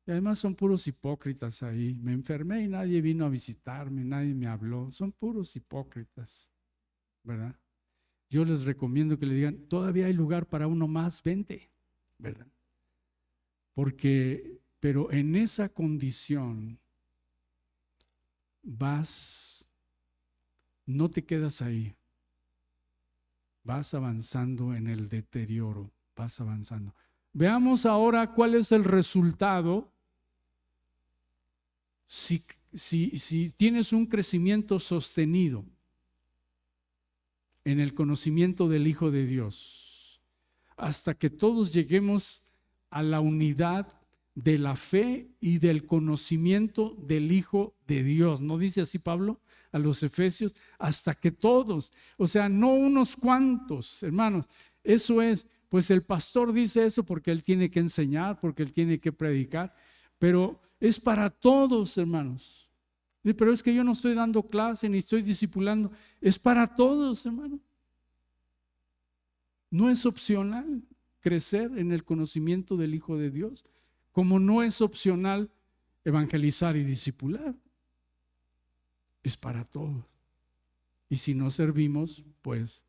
Y además son puros hipócritas ahí. Me enfermé y nadie vino a visitarme, nadie me habló. Son puros hipócritas, ¿verdad? Yo les recomiendo que le digan, todavía hay lugar para uno más, vente, ¿verdad? Pero en esa condición no te quedas ahí, vas avanzando en el deterioro, vas avanzando. Veamos ahora cuál es el resultado si tienes un crecimiento sostenido en el conocimiento del Hijo de Dios, hasta que todos lleguemos a la unidad de la fe y del conocimiento del Hijo de Dios. ¿No dice así Pablo a los Efesios? Hasta que todos, o sea, no unos cuantos, hermanos. Eso es, pues el pastor dice eso porque él tiene que enseñar, porque él tiene que predicar, pero es para todos, hermanos. Pero es que yo no estoy dando clase ni estoy discipulando. Es para todos, hermano. No es opcional crecer en el conocimiento del Hijo de Dios, como no es opcional evangelizar y discipular. Es para todos. Y si no servimos, pues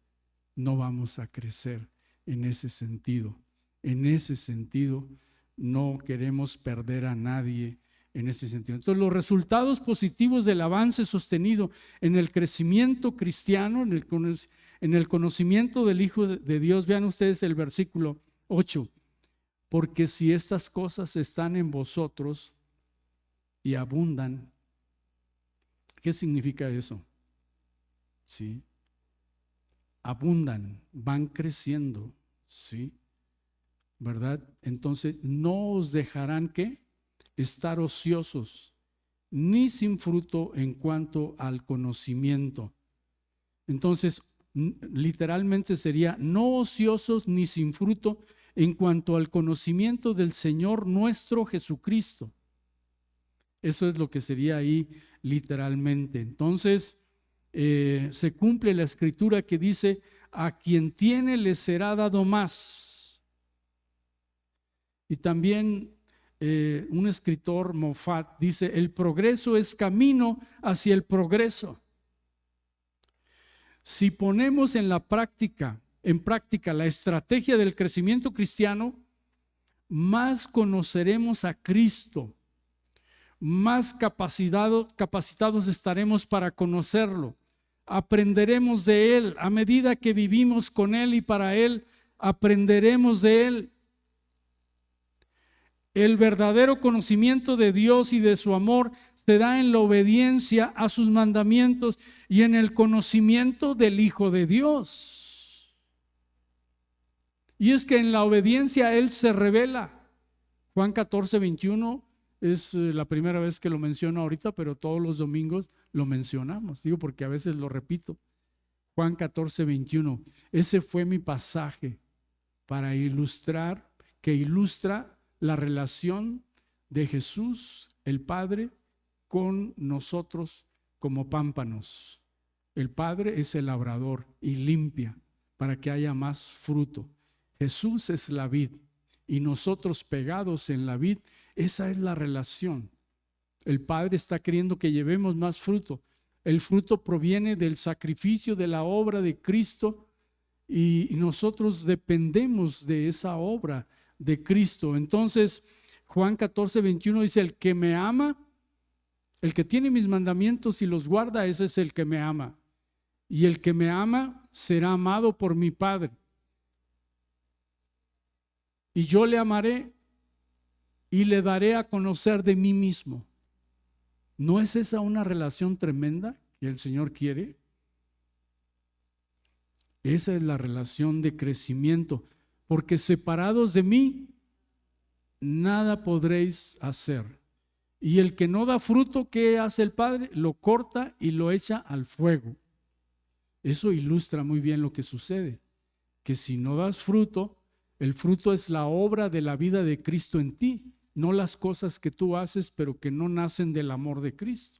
no vamos a crecer en ese sentido. En ese sentido, no queremos perder a nadie. En ese sentido. Entonces, los resultados positivos del avance sostenido en el crecimiento cristiano, en el conocimiento del Hijo de Dios, vean ustedes el versículo 8. Porque si estas cosas están en vosotros y abundan, ¿qué significa eso? Sí. Abundan, van creciendo, ¿sí? ¿Verdad? Entonces, no os dejarán ¿qué? Estar ociosos, ni sin fruto en cuanto al conocimiento. Entonces, literalmente sería no ociosos ni sin fruto en cuanto al conocimiento del Señor nuestro Jesucristo. Eso es lo que sería ahí literalmente. Entonces, se cumple la escritura que dice, a quien tiene le será dado más. Y también un escritor, Moffat, dice, el progreso es camino hacia el progreso. Si ponemos en práctica la estrategia del crecimiento cristiano, más conoceremos a Cristo, más capacitados estaremos para conocerlo, aprenderemos de Él, a medida que vivimos con Él y para Él, aprenderemos de Él. El verdadero conocimiento de Dios y de su amor se da en la obediencia a sus mandamientos y en el conocimiento del Hijo de Dios. Y es que en la obediencia Él se revela. Juan 14:21 es la primera vez que lo menciono ahorita, pero todos los domingos lo mencionamos. Digo porque a veces lo repito. Juan 14:21. Ese fue mi pasaje para ilustrar, que ilustra la relación de Jesús, el Padre, con nosotros como pámpanos. El Padre es el labrador y limpia para que haya más fruto. Jesús es la vid y nosotros pegados en la vid. Esa es la relación. El Padre está queriendo que llevemos más fruto. El fruto proviene del sacrificio, de la obra de Cristo, y nosotros dependemos de esa obra de Cristo. Entonces, Juan 14:21 dice: el que me ama, el que tiene mis mandamientos y los guarda, ese es el que me ama. Y el que me ama será amado por mi Padre. Y yo le amaré y le daré a conocer de mí mismo. ¿No es esa una relación tremenda que el Señor quiere? Esa es la relación de crecimiento, porque separados de mí, nada podréis hacer. Y el que no da fruto, ¿qué hace el Padre? Lo corta y lo echa al fuego. Eso ilustra muy bien lo que sucede, que si no das fruto, el fruto es la obra de la vida de Cristo en ti, no las cosas que tú haces, pero que no nacen del amor de Cristo.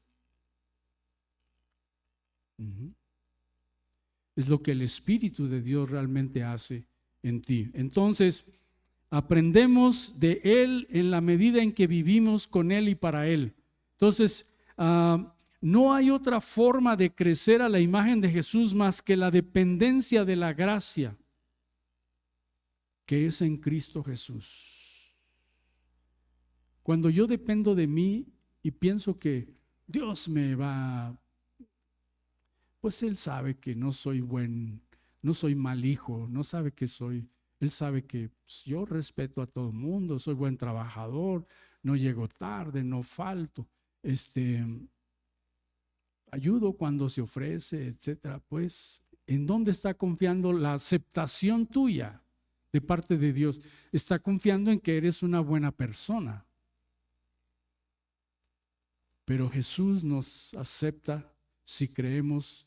Es lo que el Espíritu de Dios realmente hace en ti. Entonces, aprendemos de Él en la medida en que vivimos con Él y para Él. Entonces, no hay otra forma de crecer a la imagen de Jesús más que la dependencia de la gracia que es en Cristo Jesús. Cuando yo dependo de mí y pienso que Dios me va, pues Él sabe que no soy mal hijo, no sabe que soy. Él sabe que yo respeto a todo el mundo, soy buen trabajador, no llego tarde, no falto, ayudo cuando se ofrece, etcétera. Pues, ¿en dónde está confiando la aceptación tuya de parte de Dios? Está confiando en que eres una buena persona. Pero Jesús nos acepta si creemos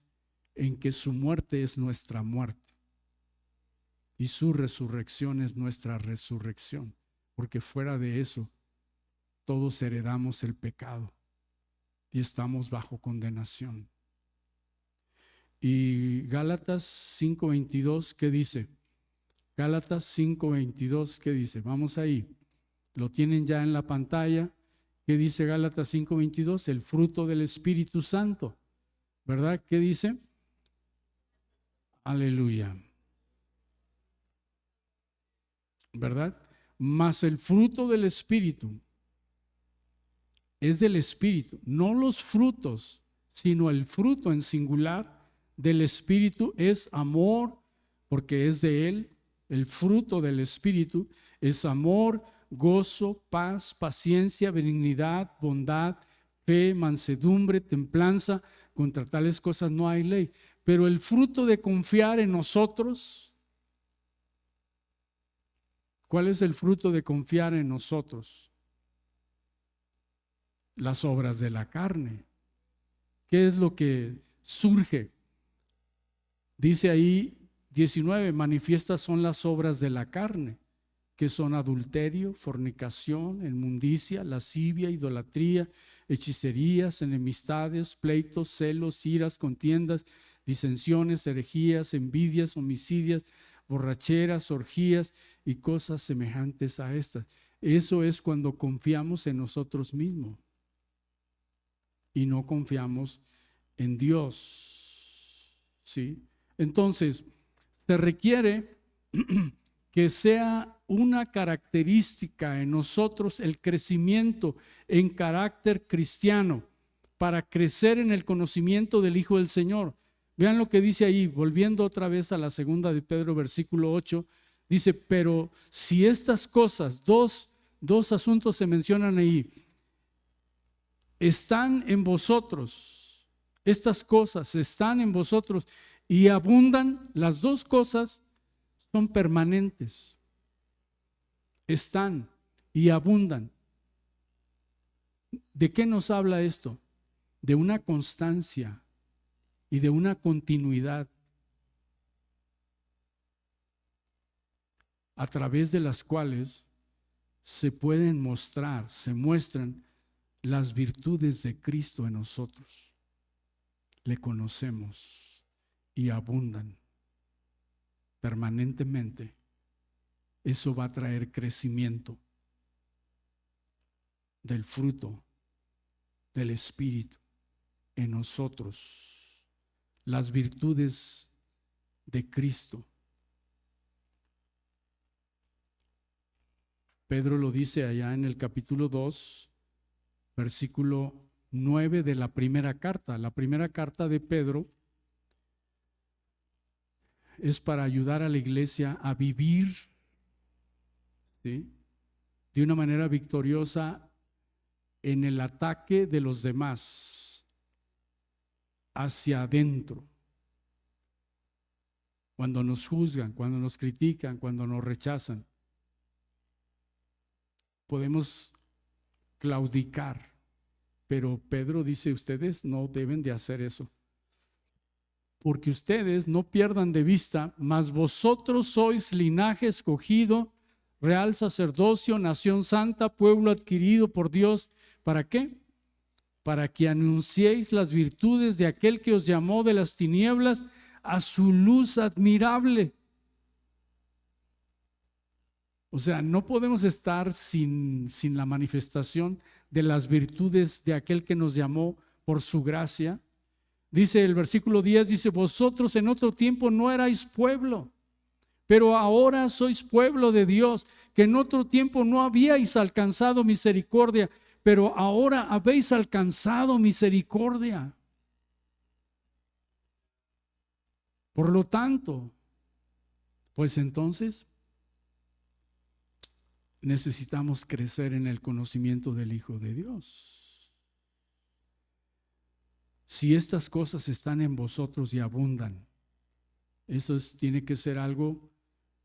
en que su muerte es nuestra muerte y su resurrección es nuestra resurrección, porque fuera de eso todos heredamos el pecado y estamos bajo condenación. Y Gálatas 5:22, ¿qué dice? Gálatas 5:22, ¿qué dice? Vamos ahí, lo tienen ya en la pantalla. ¿Qué dice Gálatas 5:22? El fruto del Espíritu Santo, ¿verdad? ¿Qué dice? Aleluya. ¿Verdad? Mas el fruto del Espíritu es del Espíritu, no los frutos, sino el fruto en singular del Espíritu es amor, porque es de Él. El fruto del Espíritu es amor, gozo, paz, paciencia, benignidad, bondad, fe, mansedumbre, templanza. Contra tales cosas no hay ley. Pero el fruto de confiar en nosotros, ¿cuál es el fruto de confiar en nosotros? Las obras de la carne. ¿Qué es lo que surge? Dice ahí 19, manifiestas son las obras de la carne, que son adulterio, fornicación, inmundicia, lascivia, idolatría, hechicerías, enemistades, pleitos, celos, iras, contiendas, disensiones, herejías, envidias, homicidios, borracheras, orgías y cosas semejantes a estas. Eso es cuando confiamos en nosotros mismos y no confiamos en Dios. ¿Sí? Entonces, se requiere que sea una característica en nosotros el crecimiento en carácter cristiano para crecer en el conocimiento del Hijo del Señor. Vean lo que dice ahí, volviendo otra vez a la segunda de Pedro, versículo 8, dice: pero si estas cosas, dos asuntos se mencionan ahí, están en vosotros, estas cosas están en vosotros y abundan, las dos cosas son permanentes, están y abundan. ¿De qué nos habla esto? De una constancia y de una continuidad a través de las cuales se muestran las virtudes de Cristo en nosotros. le conocemos y abundan permanentemente, eso va a traer crecimiento del fruto del Espíritu en nosotros, las virtudes de Cristo. Pedro lo dice allá en el capítulo 2, versículo 9 de la primera carta. La primera carta de Pedro es para ayudar a la iglesia a vivir, ¿sí?, de una manera victoriosa en el ataque de los demás hacia adentro. Cuando nos juzgan, cuando nos critican, cuando nos rechazan, podemos claudicar, pero Pedro dice: ustedes no deben de hacer eso, porque ustedes no pierdan de vista, mas vosotros sois linaje escogido, real sacerdocio, nación santa, pueblo adquirido por Dios. ¿Para qué? Para que anunciéis las virtudes de aquel que os llamó de las tinieblas a su luz admirable. O sea, no podemos estar sin la manifestación de las virtudes de aquel que nos llamó por su gracia. Dice el versículo 10, dice: vosotros en otro tiempo no erais pueblo, pero ahora sois pueblo de Dios, que en otro tiempo no habíais alcanzado misericordia, pero ahora habéis alcanzado misericordia. Por lo tanto, pues entonces necesitamos crecer en el conocimiento del Hijo de Dios. Si estas cosas están en vosotros y abundan, eso tiene que ser algo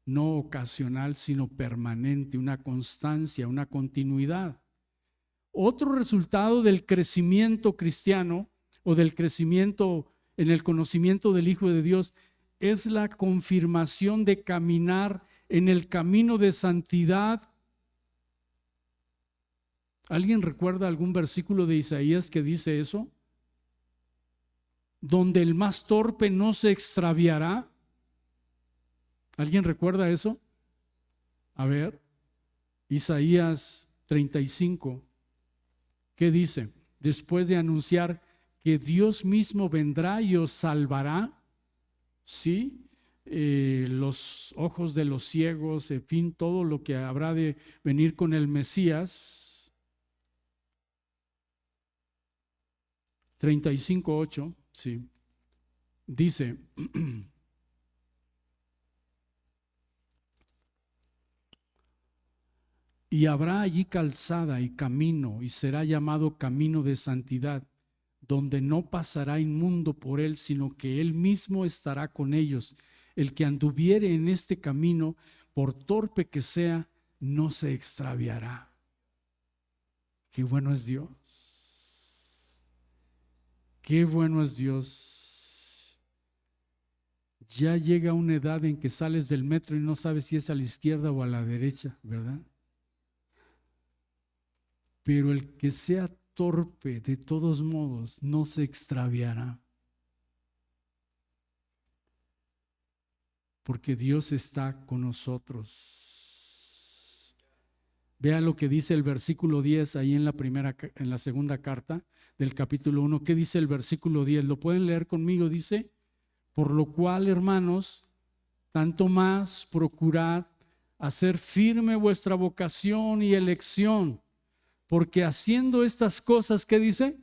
no ocasional, sino permanente, una constancia, una continuidad. Otro resultado del crecimiento cristiano o del crecimiento en el conocimiento del Hijo de Dios es la confirmación de caminar en el camino de santidad. ¿Alguien recuerda algún versículo de Isaías que dice eso? Donde el más torpe no se extraviará. ¿Alguien recuerda eso? A ver, Isaías 35. ¿Qué dice? Después de anunciar que Dios mismo vendrá y os salvará, ¿sí? Los ojos de los ciegos, en fin, todo lo que habrá de venir con el Mesías. 35:8, sí. Dice: y habrá allí calzada y camino, y será llamado camino de santidad, donde no pasará inmundo por él, sino que él mismo estará con ellos. El que anduviere en este camino, por torpe que sea, no se extraviará. Qué bueno es Dios. Qué bueno es Dios. Ya llega una edad en que sales del metro y no sabes si es a la izquierda o a la derecha, ¿verdad? Pero el que sea torpe, de todos modos, no se extraviará. Porque Dios está con nosotros. Vea lo que dice el versículo 10 ahí en la segunda carta del capítulo 1. ¿Qué dice el versículo 10? ¿Lo pueden leer conmigo? Dice: por lo cual, hermanos, tanto más procurad hacer firme vuestra vocación y elección, porque haciendo estas cosas, ¿qué dice?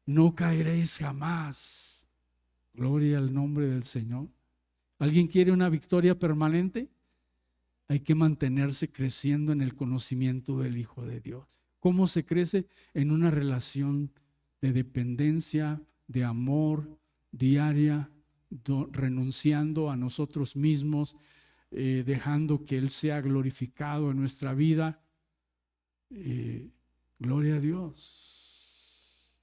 No caeréis jamás. Gloria al nombre del Señor. ¿Alguien quiere una victoria permanente? Hay que mantenerse creciendo en el conocimiento del Hijo de Dios. ¿Cómo se crece? En una relación de dependencia, de amor diaria, renunciando a nosotros mismos, dejando que Él sea glorificado en nuestra vida. Gloria a Dios.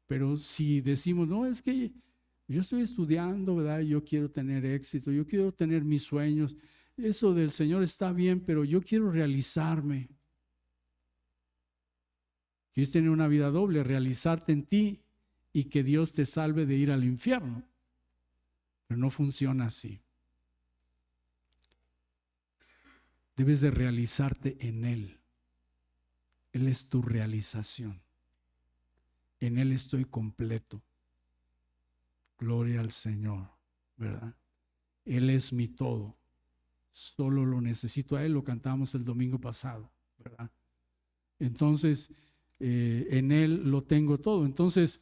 Pero si decimos: no, es que yo estoy estudiando, ¿verdad? Yo quiero tener éxito, yo quiero tener mis sueños. Eso del Señor está bien, pero yo quiero realizarme. Quieres tener una vida doble, realizarte en ti y que Dios te salve de ir al infierno. Pero no funciona así. Debes de realizarte en Él. Él es tu realización. En Él estoy completo. Gloria al Señor, ¿verdad? Él es mi todo. Solo lo necesito a Él. Lo cantamos el domingo pasado, ¿verdad? Entonces, en Él lo tengo todo. Entonces,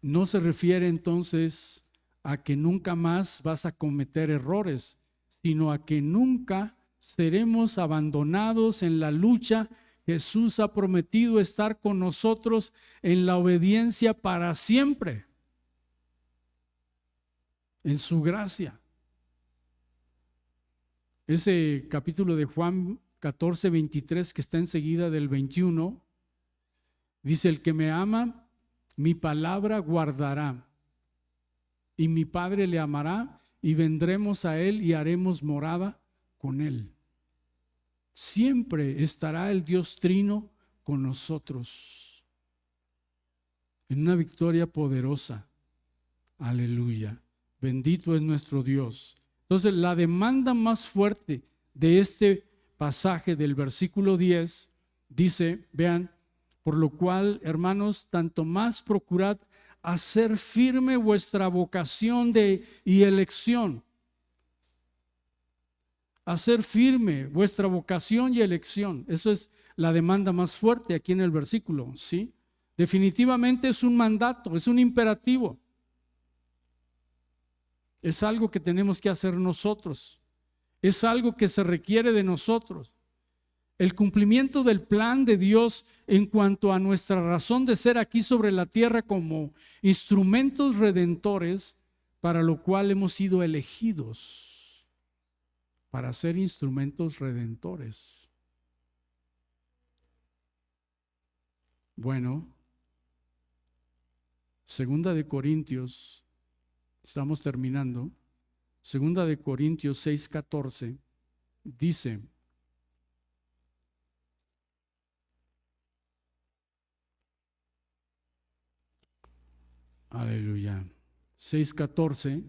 no se refiere entonces a que nunca más vas a cometer errores, sino a que nunca seremos abandonados en la lucha. Jesús ha prometido estar con nosotros en la obediencia para siempre, en su gracia. Ese capítulo de Juan 14, 23 que está enseguida del 21, dice: el que me ama, mi palabra guardará, y mi Padre le amará, y vendremos a Él y haremos morada con Él. Siempre estará el Dios Trino con nosotros, en una victoria poderosa. Aleluya. Bendito es nuestro Dios. Entonces, la demanda más fuerte de este pasaje del versículo 10 dice, vean, por lo cual, hermanos, tanto más procurad hacer firme vuestra vocación y elección. Hacer firme vuestra vocación y elección. Eso es la demanda más fuerte aquí en el versículo, ¿sí? Definitivamente es un mandato, es un imperativo. Es algo que tenemos que hacer nosotros. Es algo que se requiere de nosotros. El cumplimiento del plan de Dios en cuanto a nuestra razón de ser aquí sobre la tierra como instrumentos redentores, para lo cual hemos sido elegidos, para ser instrumentos redentores. Bueno, Segunda de Corintios, estamos terminando. Segunda de Corintios 6:14 dice: aleluya. 6:14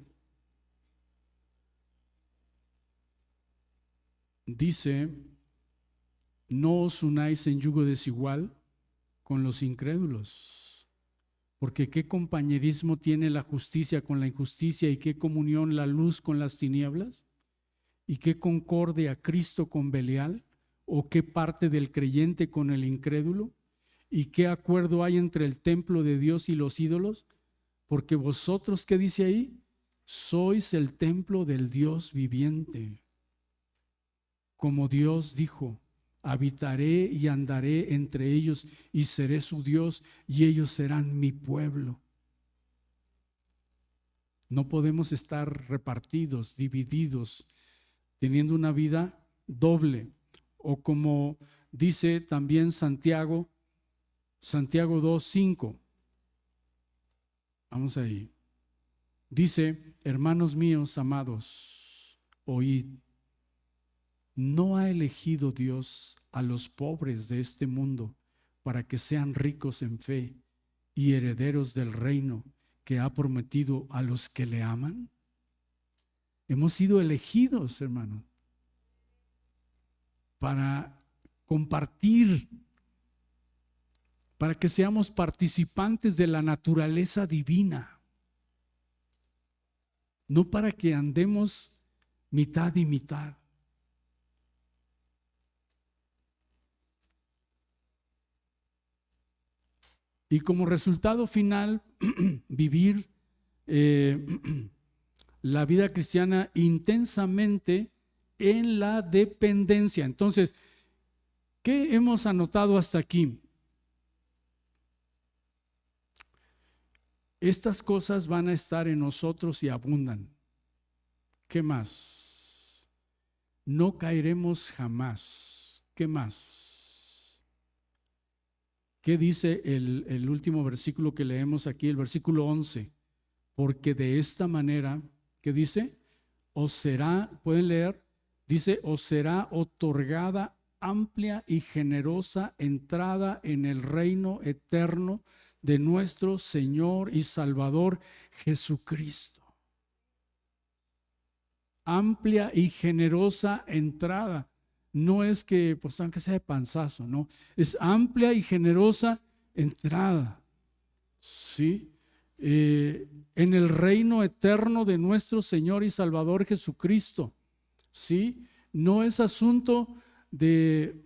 dice: no os unáis en yugo desigual con los incrédulos, porque qué compañerismo tiene la justicia con la injusticia, y qué comunión la luz con las tinieblas, y qué concordia Cristo con Belial, o qué parte del creyente con el incrédulo, y qué acuerdo hay entre el templo de Dios y los ídolos. Porque vosotros, ¿qué dice ahí? Sois el templo del Dios viviente. Como Dios dijo: habitaré y andaré entre ellos, y seré su Dios, y ellos serán mi pueblo. No podemos estar repartidos, divididos, teniendo una vida doble. O como dice también Santiago 2:5. Vamos ahí. Dice: hermanos míos amados, oíd. ¿No ha elegido Dios a los pobres de este mundo para que sean ricos en fe y herederos del reino que ha prometido a los que le aman? Hemos sido elegidos, hermanos, para compartir, para que seamos participantes de la naturaleza divina, no para que andemos mitad y mitad. Y como resultado final, vivir la vida cristiana intensamente en la dependencia. Entonces, ¿qué hemos anotado hasta aquí? Estas cosas van a estar en nosotros y abundan. ¿Qué más? No caeremos jamás. ¿Qué más? ¿Qué dice el último versículo que leemos aquí, el versículo 11? Porque de esta manera, ¿qué dice? Os será, pueden leer, dice: os será otorgada amplia y generosa entrada en el reino eterno de nuestro Señor y Salvador Jesucristo. Amplia y generosa entrada. No es que, pues aunque sea de panzazo, no. Es amplia y generosa entrada. Sí. En el reino eterno de nuestro Señor y Salvador Jesucristo. Sí. No es asunto de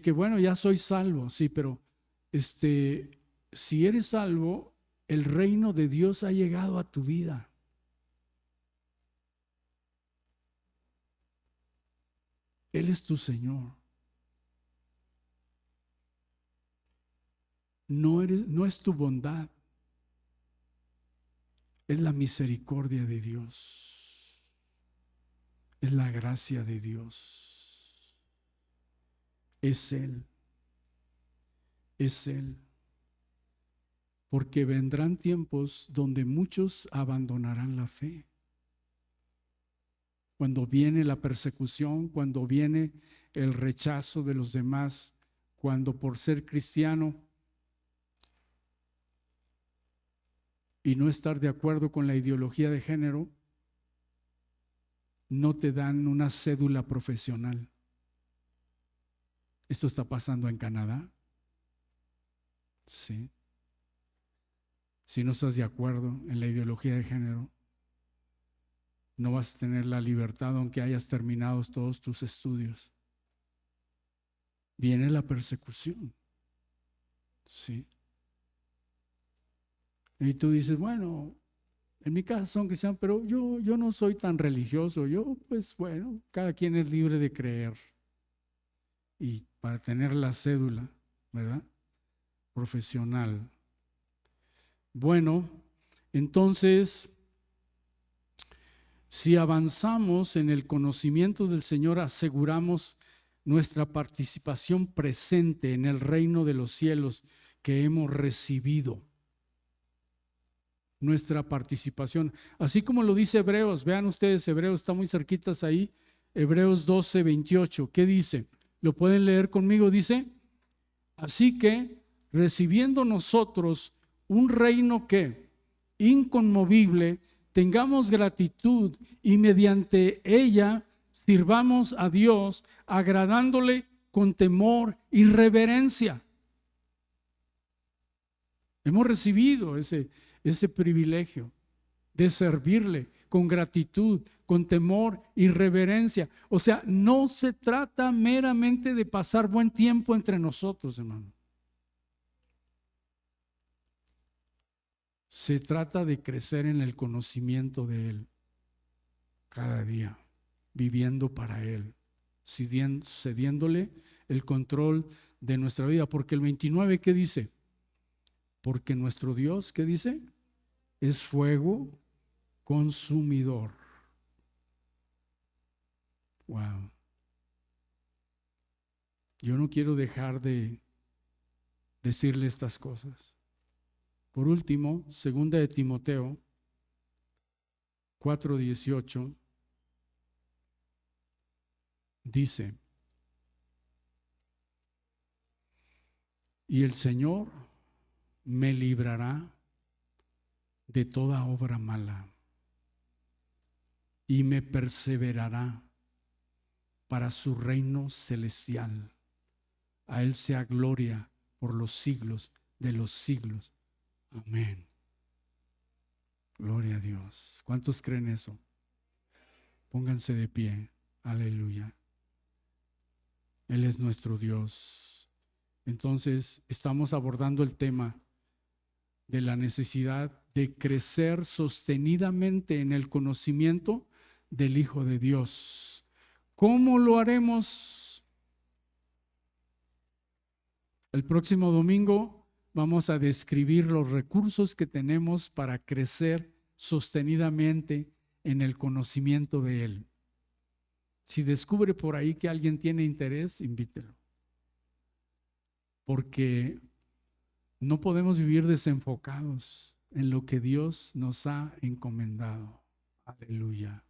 que, bueno, ya soy salvo. Sí, pero si eres salvo, el reino de Dios ha llegado a tu vida. Él es tu Señor. No es tu bondad, es la misericordia de Dios, es la gracia de Dios, es Él, es Él. Porque vendrán tiempos donde muchos abandonarán la fe. Cuando viene la persecución, cuando viene el rechazo de los demás, cuando por ser cristiano y no estar de acuerdo con la ideología de género, no te dan una cédula profesional. Esto está pasando en Canadá. Sí. Si no estás de acuerdo en la ideología de género, no vas a tener la libertad aunque hayas terminado todos tus estudios. Viene la persecución. Sí. Y tú dices, bueno, en mi casa son cristianos, pero yo no soy tan religioso. Yo, pues bueno, cada quien es libre de creer. Y para tener la cédula, ¿verdad? Profesional. Bueno, entonces, si avanzamos en el conocimiento del Señor, aseguramos nuestra participación presente en el reino de los cielos que hemos recibido. Nuestra participación, así como lo dice Hebreos. Vean ustedes, Hebreos está muy cerquitas ahí, Hebreos 12:28. ¿Qué dice? ¿Lo pueden leer conmigo? Dice: así que recibiendo nosotros un reino que inconmovible, tengamos gratitud y mediante ella sirvamos a Dios, agradándole con temor y reverencia. Hemos recibido ese privilegio de servirle con gratitud, con temor y reverencia. O sea, no se trata meramente de pasar buen tiempo entre nosotros, hermano. Se trata de crecer en el conocimiento de Él cada día, viviendo para Él, cediéndole el control de nuestra vida. Porque el 29, ¿qué dice? Porque nuestro Dios, ¿qué dice? Es fuego consumidor. Wow. Yo no quiero dejar de decirle estas cosas. Por último, segunda de Timoteo 4:18 dice: y el Señor me librará de toda obra mala y me perseverará para su reino celestial. A Él sea gloria por los siglos de los siglos. Amén. Gloria a Dios. ¿Cuántos creen eso? Pónganse de pie. Aleluya. Él es nuestro Dios. Entonces, estamos abordando el tema de la necesidad de crecer sostenidamente en el conocimiento del Hijo de Dios. ¿Cómo lo haremos? El próximo domingo vamos a describir los recursos que tenemos para crecer sostenidamente en el conocimiento de Él. Si descubre por ahí que alguien tiene interés, invítelo. Porque no podemos vivir desenfocados en lo que Dios nos ha encomendado. Aleluya.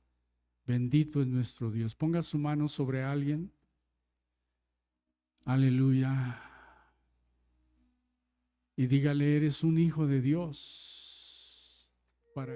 Bendito es nuestro Dios. Ponga su mano sobre alguien. Aleluya. y dígale, eres un hijo de Dios. Para